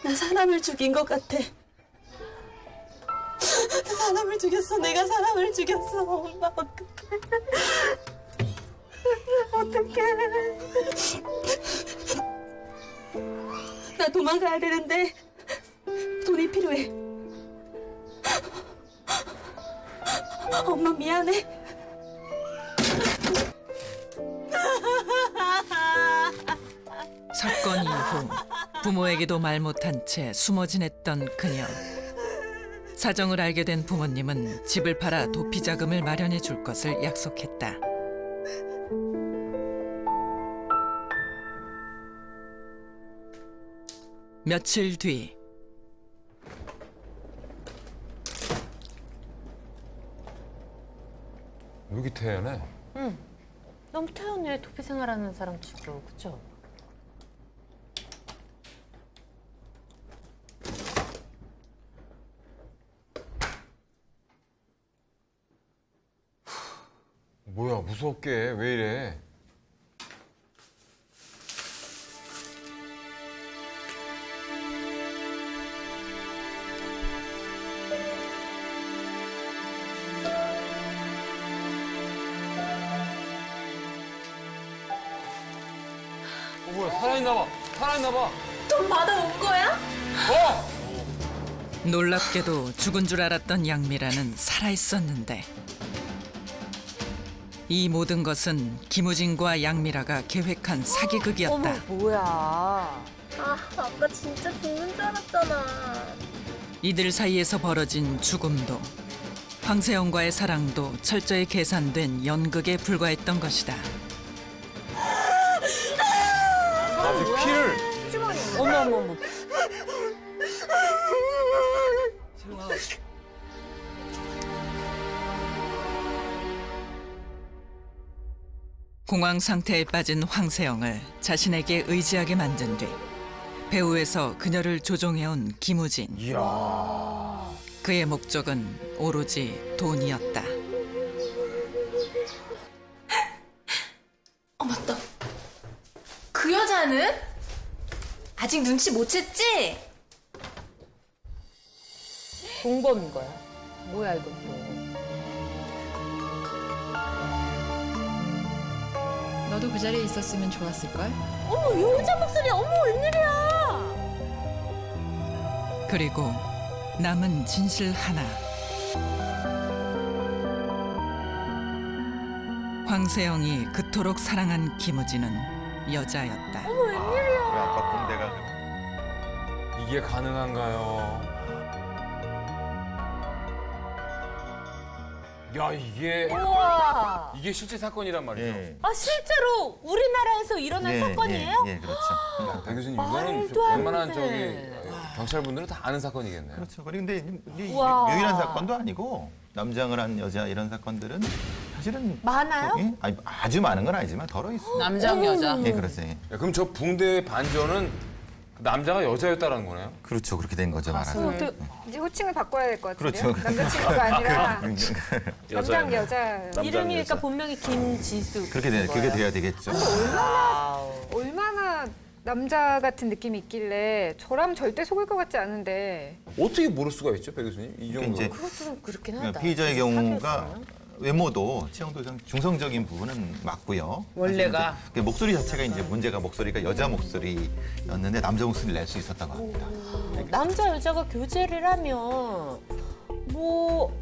나 사람을 죽인 것 같아. 사람을 죽였어. 내가 사람을 죽였어. 엄마, 어떡해. 어떡해. 나 도망가야 되는데 돈이 필요해. 엄마 미안해. 사건 이후 부모에게도 말 못한 채 숨어 지냈던 그녀. 사정을 알게 된 부모님은 집을 팔아 도피 자금을 마련해 줄 것을 약속했다. 며칠 뒤 여기 태연해? 응. 너무 태연해. 도피 생활하는 사람 치고, 그쵸? 뭐야, 무섭게 왜 이래? 뭐야, 살아있나 봐. 살아있나 봐. 돈 받아온 거야? 놀랍게도 죽은 줄 알았던 양미라는 살아있었는데 이 모든 것은 김우진과 양미라가 계획한 사기극이었다. 어머, 뭐야. 아, 아까 진짜 죽는 줄 알았잖아. 이들 사이에서 벌어진 죽음도 황세영과의 사랑도 철저히 계산된 연극에 불과했던 것이다. 아직 피를. 어머. 공황 상태에 빠진 황세영을 자신에게 의지하게 만든 뒤 배후에서 그녀를 조종해온 김우진. 이야. 그의 목적은 오로지 돈이었다. 맞다. 그 여자는? 아직 눈치 못 챘지? 공범인 거야. 뭐야, 이것도. 너도 그 자리에 있었으면 좋았을걸? 어머, 여자 목소리. 어머, 웬일이야. 그리고 남은 진실 하나. 황세영이 그토록 사랑한 김우진은 여자였다. 어머, 웬일이야. 우리 아빠 꼰대가 이게 가능한가요? 야, 우와. 이게 실제 사건이란 말이죠. 예. 아, 실제로 우리나라에서 일어난 사건이에요? 예, 그렇죠. 배 교수님, 이거는 말도 안 웬만한 돼. 경찰분들은 다 아는 사건이겠네요. 그렇죠. 근데 이게 우와. 유일한 사건도 아니고 남장을 한 여자 이런 사건들은 사실은 많아요? 예? 아니, 아주 많은 건 아니지만 덜어 있어요. 남장 여자. 예, 그렇죠. 예. 야, 그럼 저 붕대의 반전은 남자가 여자였다라는 거네요? 그렇죠. 그렇게 된 거죠, 말하자면. 이제 호칭을 바꿔야 될 것 같은데요. 그렇죠. 남자친구가 아니라 남장 여자예요. 여자. 이름이 그러니까 본명이 김지수. 그렇게 돼야 되겠죠. 얼마나 남자 같은 느낌이 있길래 저라면 절대 속을 것 같지 않은데. 어떻게 모를 수가 있죠, 배 교수님? 이 정도. 이제 그것도 좀 그렇긴 하다. 피의자의 경우가 외모도 체형도 좀 중성적인 부분은 맞고요. 원래가? 사실 이제 목소리 자체가 이제 문제가 목소리가 여자 목소리였는데 남자 목소리를 낼 수 있었다고 합니다. 남자 여자가 교제를 하면 뭐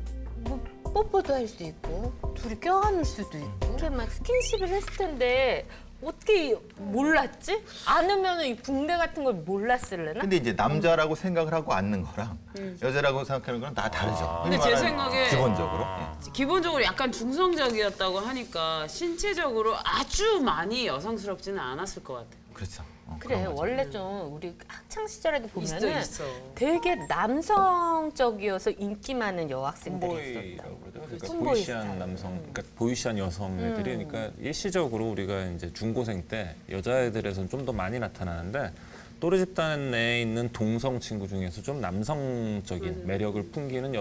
뽀뽀도 할 수 있고 둘이 껴안을 수도 있고 이렇게 막 스킨십을 했을 텐데 어떻게 몰랐지? 않으면 이 붕대 같은 걸 몰랐을래나? 근데 이제 남자라고 생각을 하고 앉는 거랑 여자라고 생각하는 거랑 다 다르죠. 근데 제 생각에 기본적으로. 기본적으로 약간 중성적이었다고 하니까 신체적으로 아주 많이 여성스럽지는 않았을 것 같아요. 그렇죠. 그래 원래 좀 우리 학창 시절에도 보면은 있어. 되게 남성적이어서 인기 많은 여학생들이 있었다. 그러니까 톰보이 보이시한 스타일. 남성, 그러니까 보이시한 여성 애들이, 그러니까 일시적으로 우리가 이제 중고생 때 여자애들에서는 좀 더 많이 나타나는데 또래 집단 내에 있는 동성 친구 중에서 좀 남성적인 매력을 풍기는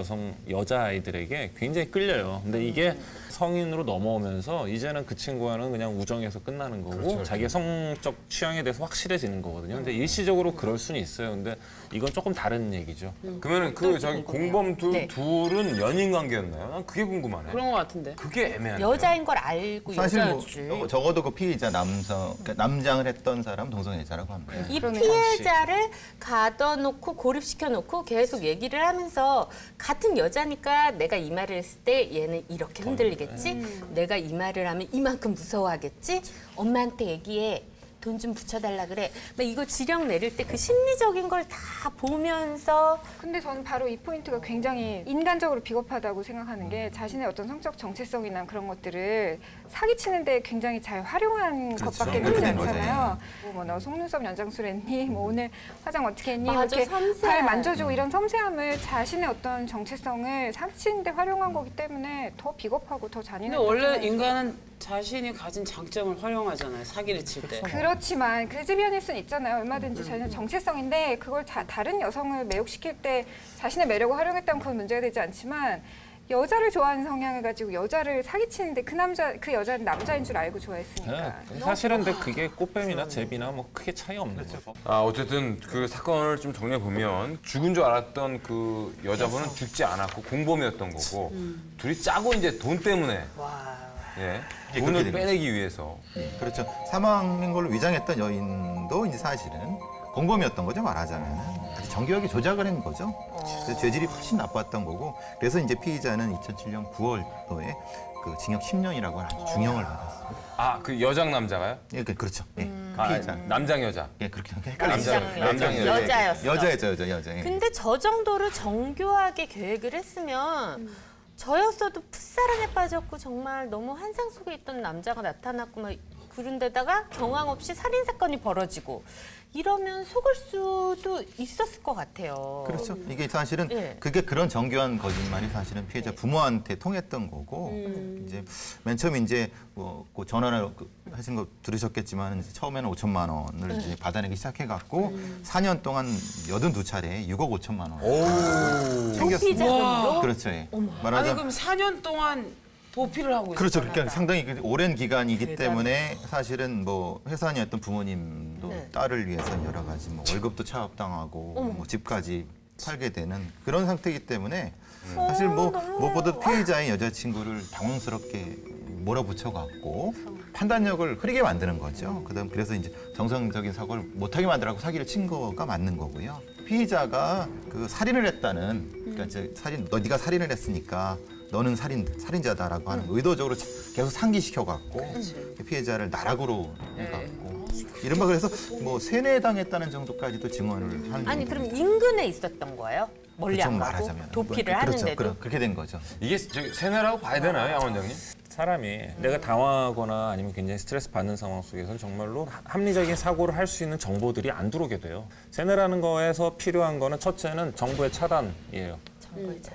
여자 아이들에게 굉장히 끌려요. 근데 이게 성인으로 넘어오면서 이제는 그 친구와는 그냥 우정에서 끝나는 거고 그렇죠. 자기의 성적 취향에 대해서 확실해지는 거거든요. 근데 일시적으로 그럴 수는 있어요. 근데 이건 조금 다른 얘기죠. 그러면은 저기 공범 둘은 연인 관계였나요? 난 그게 궁금하네. 그런 것 같은데. 그게 애매하네. 여자인 걸 알고 사실 여자였지. 적어도 그 피의자 그러니까 남장을 했던 사람 동성애자라고 합니다. 이 피해자를 가둬놓고 고립시켜놓고 계속 얘기를 하면서 같은 여자니까 내가 이 말을 했을 때 얘는 이렇게 흔들리겠지? 내가 이 말을 하면 이만큼 무서워하겠지? 엄마한테 얘기해. 돈 좀 붙여달라 그래. 막 이거 지령 내릴 때 그 심리적인 걸 다 보면서 근데 저는 바로 이 포인트가 굉장히 인간적으로 비겁하다고 생각하는 게 자신의 어떤 성적 정체성이나 그런 것들을 사기치는데 굉장히 잘 활용한 것밖에 그렇게 되지 된 거죠. 않잖아요. 뭐 너 속눈썹 연장술 했니? 뭐 오늘 화장 어떻게 했니? 맞아, 이렇게 섬세한. 발 만져주고 이런 섬세함을 자신의 어떤 정체성을 사기치는데 활용한 거기 때문에 더 비겁하고 더 잔인한. 근데 원래 인간은 자신이 가진 장점을 활용하잖아요. 사기를 칠 때. 그렇지만 레즈비언일 수는 있잖아요. 얼마든지 자신의 정체성인데 그걸 다른 여성을 매혹시킬 때 자신의 매력을 활용했다면 그건 문제가 되지 않지만 여자를 좋아하는 성향을 가지고 여자를 사기치는데 그 여자는 남자인 줄 알고 좋아했으니까. 사실은 근데 그게 꽃뱀이나 제비나 뭐 크게 차이 없는 거죠. 어쨌든 그 사건을 좀 정리해 보면 죽은 줄 알았던 그 여자분은 죽지 않았고 공범이었던 거고 둘이 짜고 이제 돈 때문에 예, 돈을 빼내기 위해서. 그렇죠. 사망인 걸로 위장했던 여인도 이제 사실은 공범이었던 거죠, 말하자면. 아주 정교하게 조작을 한 거죠. 그래서 죄질이 훨씬 나빴던 거고. 그래서 이제 피의자는 2007년 9월도에 그 징역 10년이라고 하는 아주 중형을 받았습니다. 그 여장 남자가요? 예, 그렇죠. 예. 피의자. 남장 여자. 예, 그렇게 남장 여자였어. 여자. 예. 근데 저 정도로 정교하게 계획을 했으면 저였어도 풋사랑에 빠졌고 정말 너무 환상 속에 있던 남자가 나타났고 막 그런 데다가 경황 없이 살인 사건이 벌어지고 이러면 속을 수도 있었을 것 같아요. 그렇죠. 이게 사실은 그게 그런 정교한 거짓말이 사실은 피해자 부모한테 통했던 거고 이제 맨 처음 이제 그 전화를 하신 거 들으셨겠지만 이제 처음에는 5천만 원을 이제 받아내기 시작해갖고 4년 동안 82차례 6억 5천만 원 챙겼습니다. 그렇죠. 예. 아니 그럼 4년 동안 도피를 하고 있어요. 그렇죠. 그러니까 상당히 오랜 기간이기 때문에 사실은 뭐 회사원이었던 부모님도 딸을 위해서 여러 가지 뭐 월급도 차압당하고 뭐 집까지 팔게 되는 그런 상태이기 때문에 사실 뭐 무엇보다 피해자의 여자친구를 당황스럽게 몰아붙여갖고 판단력을 흐리게 만드는 거죠. 그래서 이제 정상적인 사고를 못하게 만들라고 사기를 친 거가 맞는 거고요. 피의자가 그 살인을 했다는 그러니까 이제 네가 살인을 했으니까 너는 살인자다라고 하는 의도적으로 계속 상기시켜갖고 피해자를 나락으로 해갖고 이른바 그래서 뭐 세뇌당했다는 정도까지도 증언을 하는. 아니 그럼 인근에 있었던 거예요? 멀리 안 가고 말하자면. 도피를 그렇죠. 하는데도 그렇게 된 거죠. 이게 세뇌라고 봐야 되나요, 양 원장님? 사람이 내가 당황하거나 아니면 굉장히 스트레스 받는 상황 속에서는 정말로 합리적인 사고를 할 수 있는 정보들이 안 들어오게 돼요. 세뇌라는 거에서 필요한 거는 첫째는 정보의 차단이에요.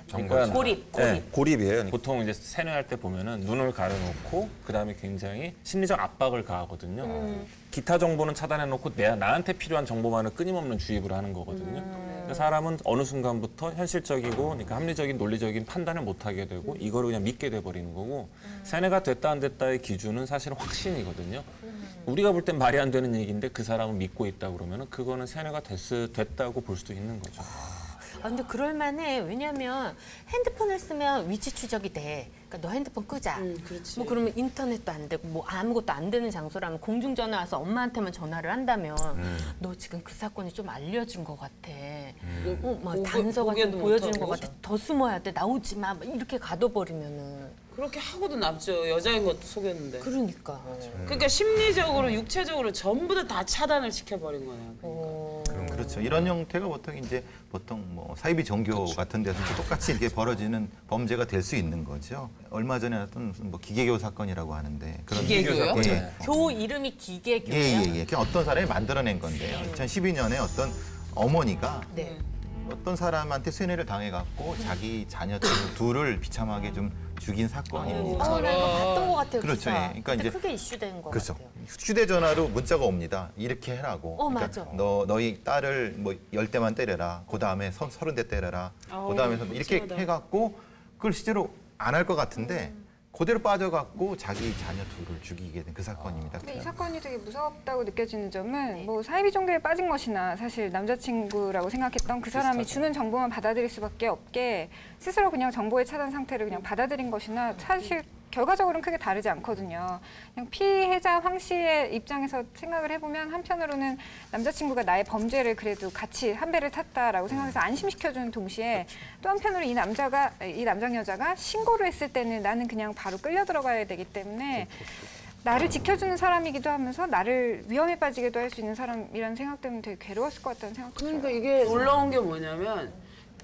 그러니까 고립. 네, 고립이에요. 보통 이제 세뇌할 때 보면은 눈을 가려놓고 그다음에 굉장히 심리적 압박을 가하거든요. 기타 정보는 차단해놓고 나한테 필요한 정보만을 끊임없는 주입을 하는 거거든요. 사람은 어느 순간부터 현실적이고 그러니까 합리적인 논리적인 판단을 못하게 되고 이거를 그냥 믿게 돼버리는 거고 세뇌가 됐다 안 됐다의 기준은 사실은 확신이거든요. 우리가 볼 땐 말이 안 되는 얘기인데 그 사람은 믿고 있다 그러면은 그거는 세뇌가 됐다고 볼 수도 있는 거죠. 근데 그럴만해. 왜냐면 핸드폰을 쓰면 위치 추적이 돼. 그러니까 너 핸드폰 끄자. 뭐 그러면 인터넷도 안 되고 뭐 아무것도 안 되는 장소라면 공중전화 와서 엄마한테만 전화를 한다면 너 지금 그 사건이 좀 알려준 것 같아. 막 단서가 좀 보여주는 것 같아. 더 숨어야 돼. 나오지 마. 이렇게 가둬버리면은. 그렇게 하고도 남죠. 여자인 것도 속였는데. 그러니까. 그러니까 심리적으로 육체적으로 전부 다 차단을 시켜버린 거네요. 그러니까. 그렇죠. 이런 형태가 보통 뭐 사이비 종교 그렇죠. 같은 데서도 똑같이 이렇게 벌어지는 범죄가 될 수 있는 거죠. 얼마 전에 났던 무슨 뭐 기계교 사건이라고 하는데 그런 기계교요? 예. 교 이름이 기계교예요? 예. 그냥 어떤 사람이 만들어낸 건데요. 2012년에 어떤 어머니가 네. 어떤 사람한테 세뇌를 당해갖고 자기 자녀 둘을 비참하게 좀 죽인 사건입니다. 나 이거 봤던 것 같아요. 그렇죠. 기사. 예. 그러니까 근데 이제 크게 이슈된 것 그렇죠. 같아요. 휴대전화로 문자가 옵니다. 이렇게 해라고. 맞아. 너희 딸을 뭐 10대만 때려라. 그 다음에 30대 때려라. 그 다음에 이렇게 해갖고 그걸 실제로 안 할 것 같은데 그대로 빠져갖고 자기 자녀 둘을 죽이게 된 그 사건입니다. 근데 이 사건이 되게 무섭다고 느껴지는 점은 뭐 사이비 종교에 빠진 것이나 사실 남자친구라고 생각했던 그 사람이 주는 정보만 받아들일 수밖에 없게 스스로 그냥 정보의 차단 상태를 그냥 받아들인 것이나 사실 결과적으로는 크게 다르지 않거든요. 그냥 피해자 황 씨의 입장에서 생각을 해보면 한편으로는 남자친구가 나의 범죄를 그래도 같이 한 배를 탔다라고 생각해서 안심시켜주는 동시에 또 한편으로 이 남장 여자가 신고를 했을 때는 나는 그냥 바로 끌려 들어가야 되기 때문에 나를 지켜주는 사람이기도 하면서 나를 위험에 빠지게도 할 수 있는 사람이라는 생각 때문에 되게 괴로웠을 것 같다는 생각도 들어요. 그러니까 이게 놀라운 게 뭐냐면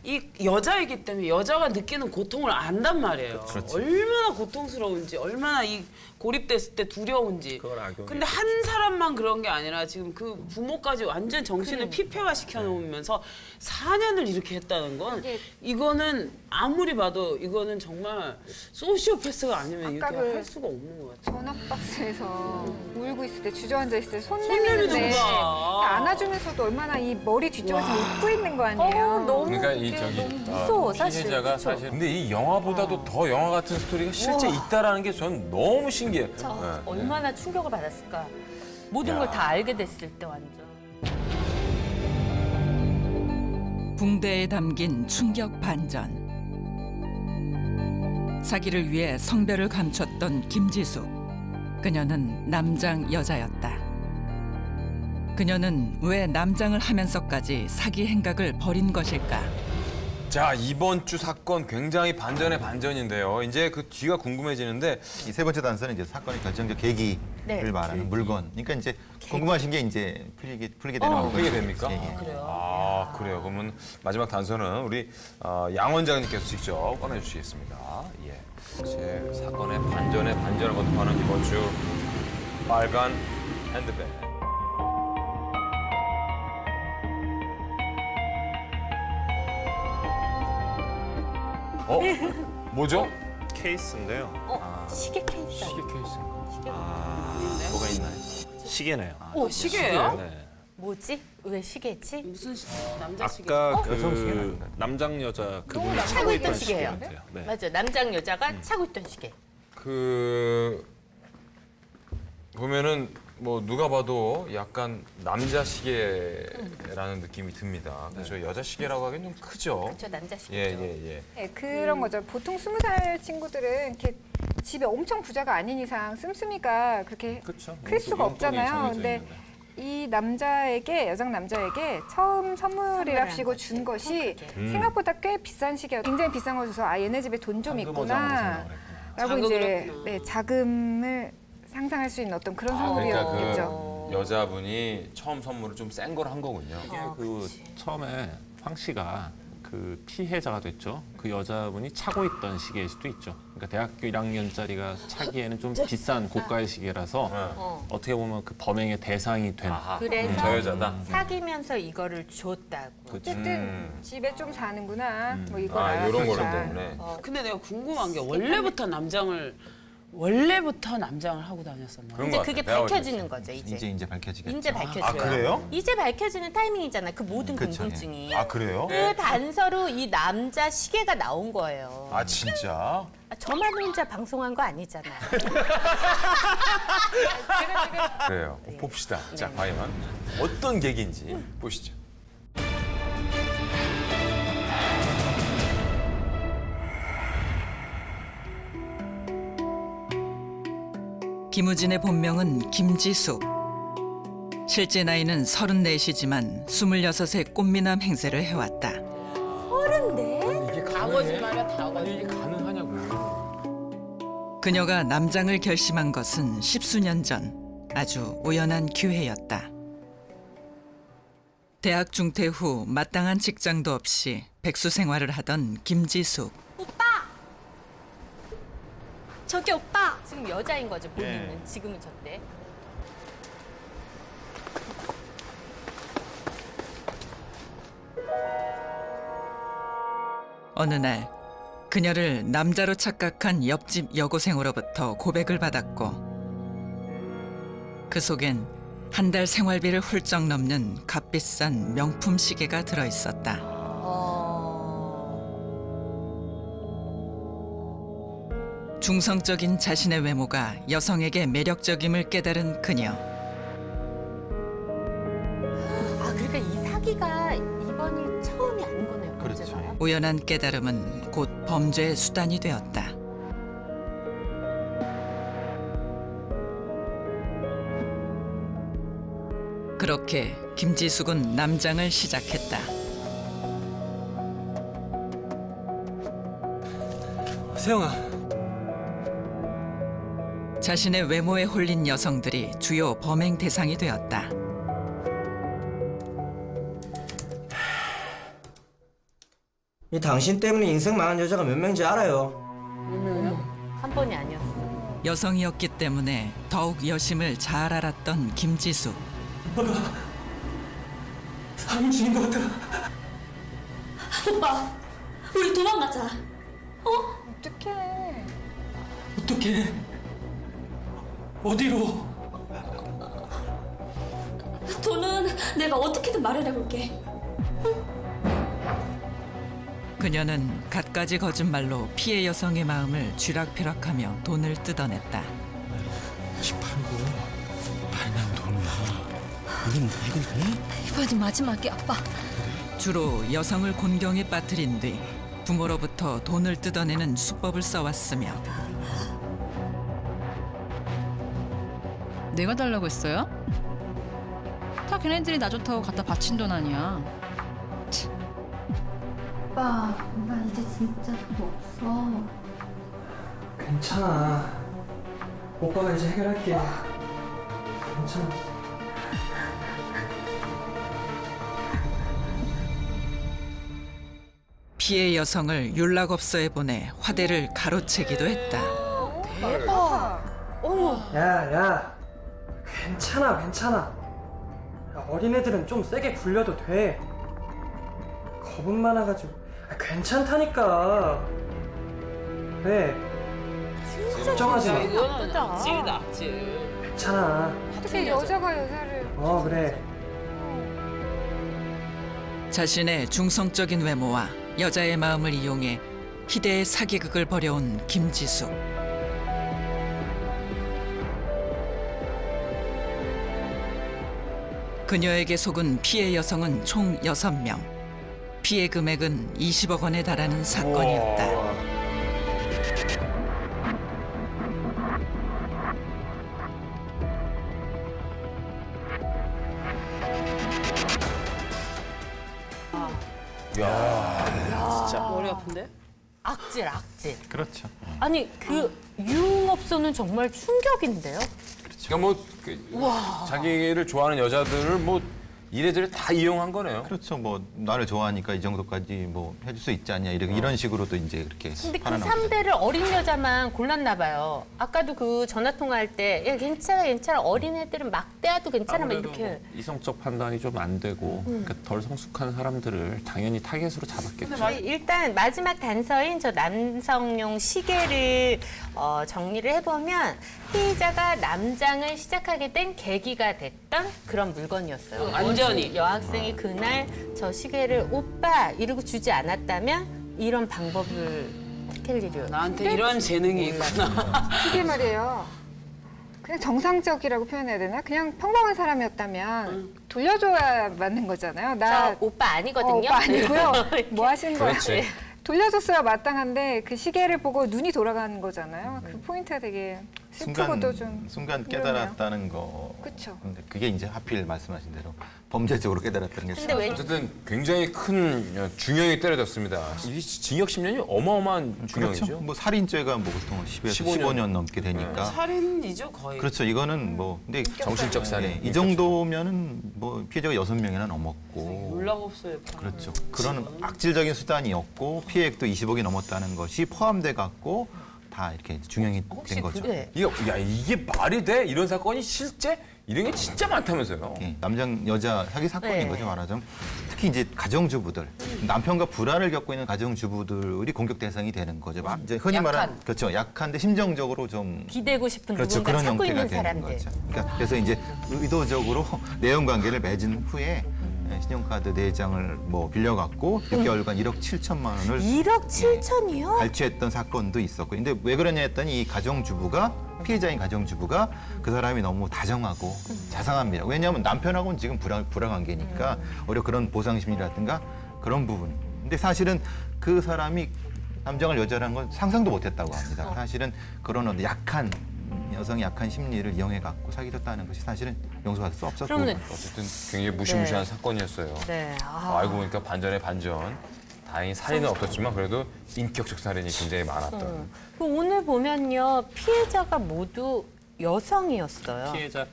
이 여자이기 때문에 여자가 느끼는 고통을 안단 말이에요. 얼마나 고통스러운지, 얼마나 이 고립됐을 때 두려운지. 근데 한 사람만 그런 게 아니라 지금 그 부모까지 완전 정신을 피폐화 시켜놓으면서 4년을 이렇게 했다는 건 이거는 아무리 봐도 이거는 정말 소시오패스가 아니면 이렇게 할 수가 없는 것 같아요. 전화박스에서 울고 있을 때 주저앉아 있을 때 손 내미는 내미는데 거야. 안아주면서도 얼마나 이 머리 뒤쪽에서 웃고 있는 거 아니에요. 너무 그러니까 이 너무 무서워 사실. 피해자가 그쵸? 사실 근데 이 영화보다도 더 영화 같은 스토리가 실제 있다라는 게 전 너무 신기해요. 얼마나 충격을 받았을까. 모든 걸 다 알게 됐을 때 완전. 붕대에 담긴 충격 반전. 사기를 위해 성별을 감췄던 김지숙. 그녀는 남장 여자였다. 그녀는 왜 남장을 하면서까지 사기 행각을 벌인 것일까? 자, 이번 주 사건 굉장히 반전의 반전인데요. 이제 그 뒤가 궁금해지는데 이 세 번째 단서는 이제 사건의 결정적 계기를 말하는 물건. 그러니까 이제 궁금하신 게 이제 풀리게 되는 거죠. 풀리게 됩니까? 그래요. 아, 그래요. 그러면 마지막 단서는 우리 양 원장님께서 직접 꺼내주시겠습니다. 예. 제 사건의 반전의 반전을 거듭하는 이번 주 빨간 핸드백. 뭐죠? 케이스인데요. 시계 케이스. 시계 케이스. 뭐가 있나요? 시계네요. 시계예요? 네. 뭐지? 왜 시계지? 무슨 남자 시계? 아까 그 남장 여자 그분이 차고 있던 시계 같아요. 네. 맞아. 남장 여자가 차고 있던 시계. 보면은 뭐 누가 봐도 약간 남자 시계라는 느낌이 듭니다. 그렇죠. 여자 시계라고 하기엔 좀 크죠. 그렇죠. 남자 시계죠. 예. 네, 그런 거죠. 보통 20살 친구들은 이렇게 집에 엄청 부자가 아닌 이상 씀씀이가 그렇게 클 수가 없잖아요. 근데 이 남자에게, 여장 남자에게 처음 선물이랍시고 준 것이 생각보다 꽤 비싼 시계였 굉장히 비싼 걸 줘서 얘네 집에 돈 좀 있구나 라고 이제 자금을 상상할 수 있는 어떤 그런 선물이었겠죠. 그러니까 그 여자분이 처음 선물을 좀 센 걸 한 거군요. 이게 처음에 황 씨가 그 피해자가 됐죠. 그 여자분이 차고 있던 시계일 수도 있죠. 그러니까 대학교 1학년짜리가 차기에는 좀 비싼 고가의 시계라서 어떻게 보면 그 범행의 대상이 된. 그래서 저 여자다. 사귀면서 이거를 줬다고. 어쨌든 집에 좀 사는구나. 뭐 이거라. 이런 거를 때문에. 근데 내가 궁금한 게 원래부터 남장을 하고 다녔었나? 이제 그게 밝혀지는 거죠. 이제 밝혀지겠죠. 이제 밝혀져요. 아, 그래요? 이제 밝혀지는 타이밍이잖아. 그 모든 그쵸, 궁금증이. 아, 그래요? 그 단서로 이 남자 시계가 나온 거예요. 아, 진짜? 저만 혼자 방송한 거 아니잖아요. 그래요. 봅시다. 자, 과연 어떤 계기인지 보시죠. 김우진의 본명은 김지숙. 실제 나이는 34이지만 26의 꽃미남 행세를 해왔다. 34? 이게 다 거짓말이야, 다 거짓말. 이게 가능하냐고. 그녀가 남장을 결심한 것은 10수년 전 아주 우연한 기회였다. 대학 중퇴 후 마땅한 직장도 없이 백수 생활을 하던 김지숙. 오빠! 저기 오빠! 지금 여자인 거죠, 본인은. 지금은 저때. 어느 날 그녀를 남자로 착각한 옆집 여고생으로부터 고백을 받았고 그 속엔 한 달 생활비를 훌쩍 넘는 값비싼 명품 시계가 들어있었다. 중성적인 자신의 외모가 여성에게 매력적임을 깨달은 그녀. 아, 그러니까 이 사기가 이번이 처음이 아닌 거네요, 문제가. 우연한 깨달음은 곧 범죄의 수단이 되었다. 그렇게 김지숙은 남장을 시작했다. 세영아. 자신의 외모에 홀린 여성들이 주요 범행 대상이 되었다. 이 당신 때문에 인생 망한 여자가 몇 명인지 알아요. 한 번이 아니었어. 여성이었기 때문에 더욱 여심을 잘 알았던 김지숙. 사람 죽인 것 같아. 오빠, 우리 도망가자. 어떡해. 어떻게? 어디로? 돈은 내가 어떻게든 마련해볼게. 그녀는 갖가지 거짓말로 피해 여성의 마음을 쥐락펴락하며 돈을 뜯어냈다. 팔고 팔면 돈이야. 이건 돈? 이번이 마지막이야, 아빠. 주로 여성을 곤경에 빠뜨린 뒤 부모로부터 돈을 뜯어내는 수법을 써왔으며 내가 달라고 했어요? 다 걔네들이 나 좋다고 갖다 바친 돈 아니야. 오빠, 나 이제 진짜 돈 없어. 괜찮아. 오빠가 이제 해결할게. 괜찮아. 피해 여성을 윤락업소에 보내 화대를 가로채기도 했다. 대박. 어머. 야. 괜찮아. 야, 어린애들은 좀 세게 굴려도 돼. 겁은 많아가지고. 괜찮다니까. 왜? 걱정하지 마. 이거는 악질이다, 악질. 괜찮아. 어떻게 여자가 여자를. 그래. 자신의 중성적인 외모와 여자의 마음을 이용해 희대의 사기극을 벌여온 김지숙. 그녀에게 속은 피해 여성은 총 6명. 피해 금액은 20억 원에 달하는 사건이었다. 진짜 머리 아픈데? 악질. 그렇죠. 아니, 그 유흥업소는 정말 충격인데요? 그러니까 자기를 좋아하는 여자들을 이래저래 다 이용한 거네요. 그렇죠. 나를 좋아하니까 이 정도까지 해줄 수 있지 않냐 이런 식으로도 이제 이렇게. 근데 그 3대를 어린 여자만 골랐나 봐요. 아까도 그 전화 통화할 때 야, 괜찮아. 어린애들은 막대해도 괜찮아. 막 이렇게. 이성적 판단이 좀 안 되고 그러니까 덜 성숙한 사람들을 당연히 타겟으로 잡았겠죠. 일단 마지막 단서인 저 남성용 시계를 정리를 해보면 피의자가 남장을 시작하게 된 계기가 됐던 그런 물건이었어요. 완전히. 여학생이 그날 저 시계를 오빠 이러고 주지 않았다면 이런 방법을 택할 일이었어요. 나한테 이런 재능이 있구나. 그게 말이에요. 그냥 정상적이라고 표현해야 되나? 그냥 평범한 사람이었다면 돌려줘야 맞는 거잖아요. 저 오빠 아니거든요. 오빠 아니고요. 뭐 하시는 거예요? 그렇지. 돌려줬어야 마땅한데 그 시계를 보고 눈이 돌아가는 거잖아요. 그 포인트가 되게 순간 깨달았다는 거. 그렇죠. 근데 그게 이제 하필 말씀하신 대로 범죄적으로 깨달았다는 게. 어쨌든 굉장히 큰 중형이 때려졌습니다. 이 징역 10년이 어마어마한 중형이죠. 그렇죠. 뭐 살인죄가 뭐 보통 10에서 15년 넘게 되니까. 살인이죠 거의. 그렇죠. 이거는 뭐 근데 정신적 살인. 이 정도면은 뭐 피해자가 6명이나 넘었고. 연락 없어요. 그렇죠. 그런 악질적인 수단이었고 피해액도 20억이 넘었다는 것이 포함돼 갖고 다 이렇게 중형이 된 거죠. 이게 말이 돼? 이런 사건이 실제 이런 게 진짜 많다면서요? 예, 남자 여자 사기 사건인 거죠 말하자면. 특히 이제 가정주부들, 남편과 불화를 겪고 있는 가정주부들이 공격 대상이 되는 거죠. 이제 흔히 말하는 그렇죠. 약한데 심정적으로 좀 기대고 싶은 그렇죠. 누군가 그런 찾고 형태가 있는 되는 사람들. 거죠. 그러니까 그래서 이제 의도적으로 내연 관계를 맺은 후에 신용카드 4장을 뭐 빌려갖고 6개월간 1억 7천만 원을 1억 7천이요? 갈취했던 사건도 있었고. 근데 왜 그러냐 했더니 이 가정주부가 피해자인 가정주부가 그 사람이 너무 다정하고 자상합니다. 왜냐하면 남편하고는 지금 불화 관계니까 오히려 그런 보상심리라든가 그런 부분. 근데 사실은 그 사람이 남자를 여자라는 건 상상도 못했다고 합니다. 사실은 그런 약한 여성이 약한 심리를 이용해 갖고 사기쳤다는 것이 사실은 용서할 수 없었고. 어쨌든 굉장히 무시무시한 사건이었어요. 알고 보니까 반전의 반전. 다행히 살인은 없었지만 그래도 인격적 살인이 굉장히 많았던. 오늘 보면요 피해자가 모두 여성이었어요. 피해자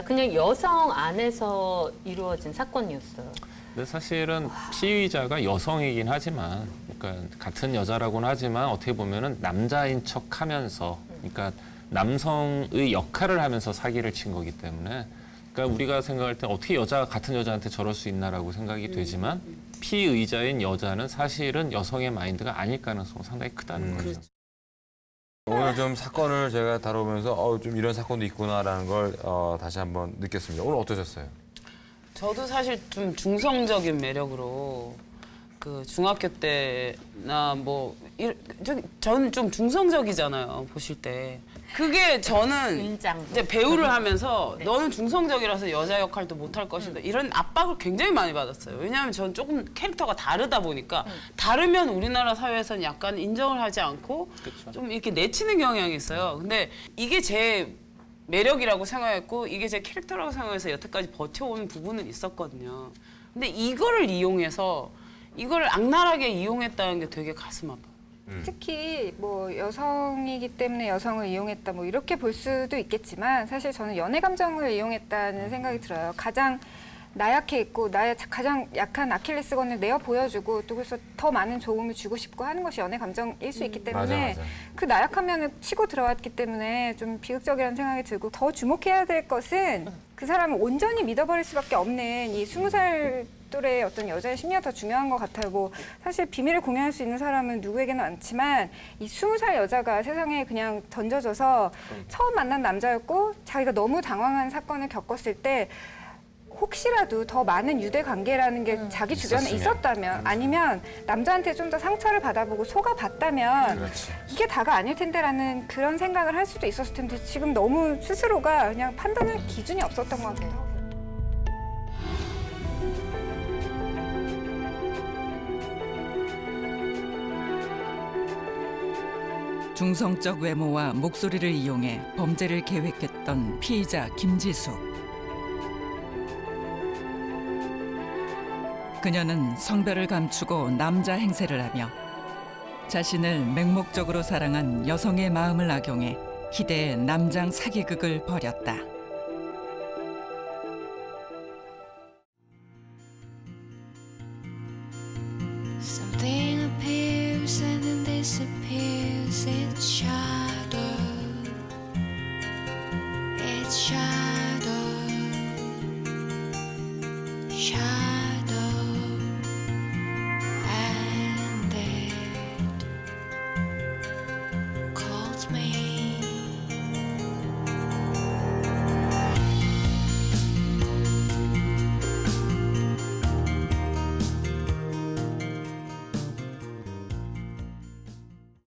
그냥 여성 안에서 이루어진 사건이었어요. 근데 사실은 피의자가 여성이긴 하지만, 그러니까 같은 여자라고는 하지만 어떻게 보면은 남자인 척하면서, 그러니까 남성의 역할을 하면서 사기를 친 거기 때문에, 그러니까 우리가 생각할 때 어떻게 같은 여자한테 저럴 수 있나라고 생각이 되지만 피의자인 여자는 사실은 여성의 마인드가 아닐 가능성이 상당히 크다는 거죠. 오늘 좀 사건을 제가 다뤄보면서 좀 이런 사건도 있구나라는 걸 다시 한번 느꼈습니다. 오늘 어떠셨어요? 저도 사실 좀 중성적인 매력으로 그 중학교 때나 뭐 저는 좀 중성적이잖아요 보실 때. 그게 저는 이제 배우를 하면서 너는 중성적이라서 여자 역할도 못할 것이다 이런 압박을 굉장히 많이 받았어요. 왜냐하면 저는 조금 캐릭터가 다르다 보니까 다르면 우리나라 사회에서는 약간 인정을 하지 않고 좀 이렇게 내치는 경향이 있어요. 근데 이게 제 매력이라고 생각했고 이게 제 캐릭터라고 생각해서 여태까지 버텨온 부분은 있었거든요. 근데 이거를 이용해서 이걸 악랄하게 이용했다는 게 되게 가슴 아파요. 특히 뭐 여성이기 때문에 여성을 이용했다 뭐 이렇게 볼 수도 있겠지만 사실 저는 연애 감정을 이용했다는 생각이 들어요. 가장 나약해 있고 나의 가장 약한 아킬레스건을 내어 보여주고 또 그래서 더 많은 도움을 주고 싶고 하는 것이 연애 감정일 수 있기 때문에 맞아. 그 나약한 면을 치고 들어왔기 때문에 좀 비극적이라는 생각이 들고 더 주목해야 될 것은 그 사람을 온전히 믿어버릴 수밖에 없는 이 20살 또래의 어떤 여자의 심리가 더 중요한 것 같아요. 뭐 사실 비밀을 공유할 수 있는 사람은 누구에게나 많지만 이 20살 여자가 세상에 그냥 던져져서 처음 만난 남자였고 자기가 너무 당황한 사건을 겪었을 때 혹시라도 더 많은 유대 관계라는 게 자기 주변에 있었다면 아니면 남자한테 좀 더 상처를 받아보고 속아봤다면 이게 다가 아닐 텐데라는 그런 생각을 할 수도 있었을 텐데 지금 너무 스스로가 그냥 판단할 기준이 없었던 것 같아요. 중성적 외모와 목소리를 이용해 범죄를 계획했던 피의자 김지숙. 그녀는 성별을 감추고 남자 행세를 하며 자신을 맹목적으로 사랑한 여성의 마음을 악용해 희대의 남장 사기극을 벌였다. Something appears and then disappears. It's shadow. It's shadow.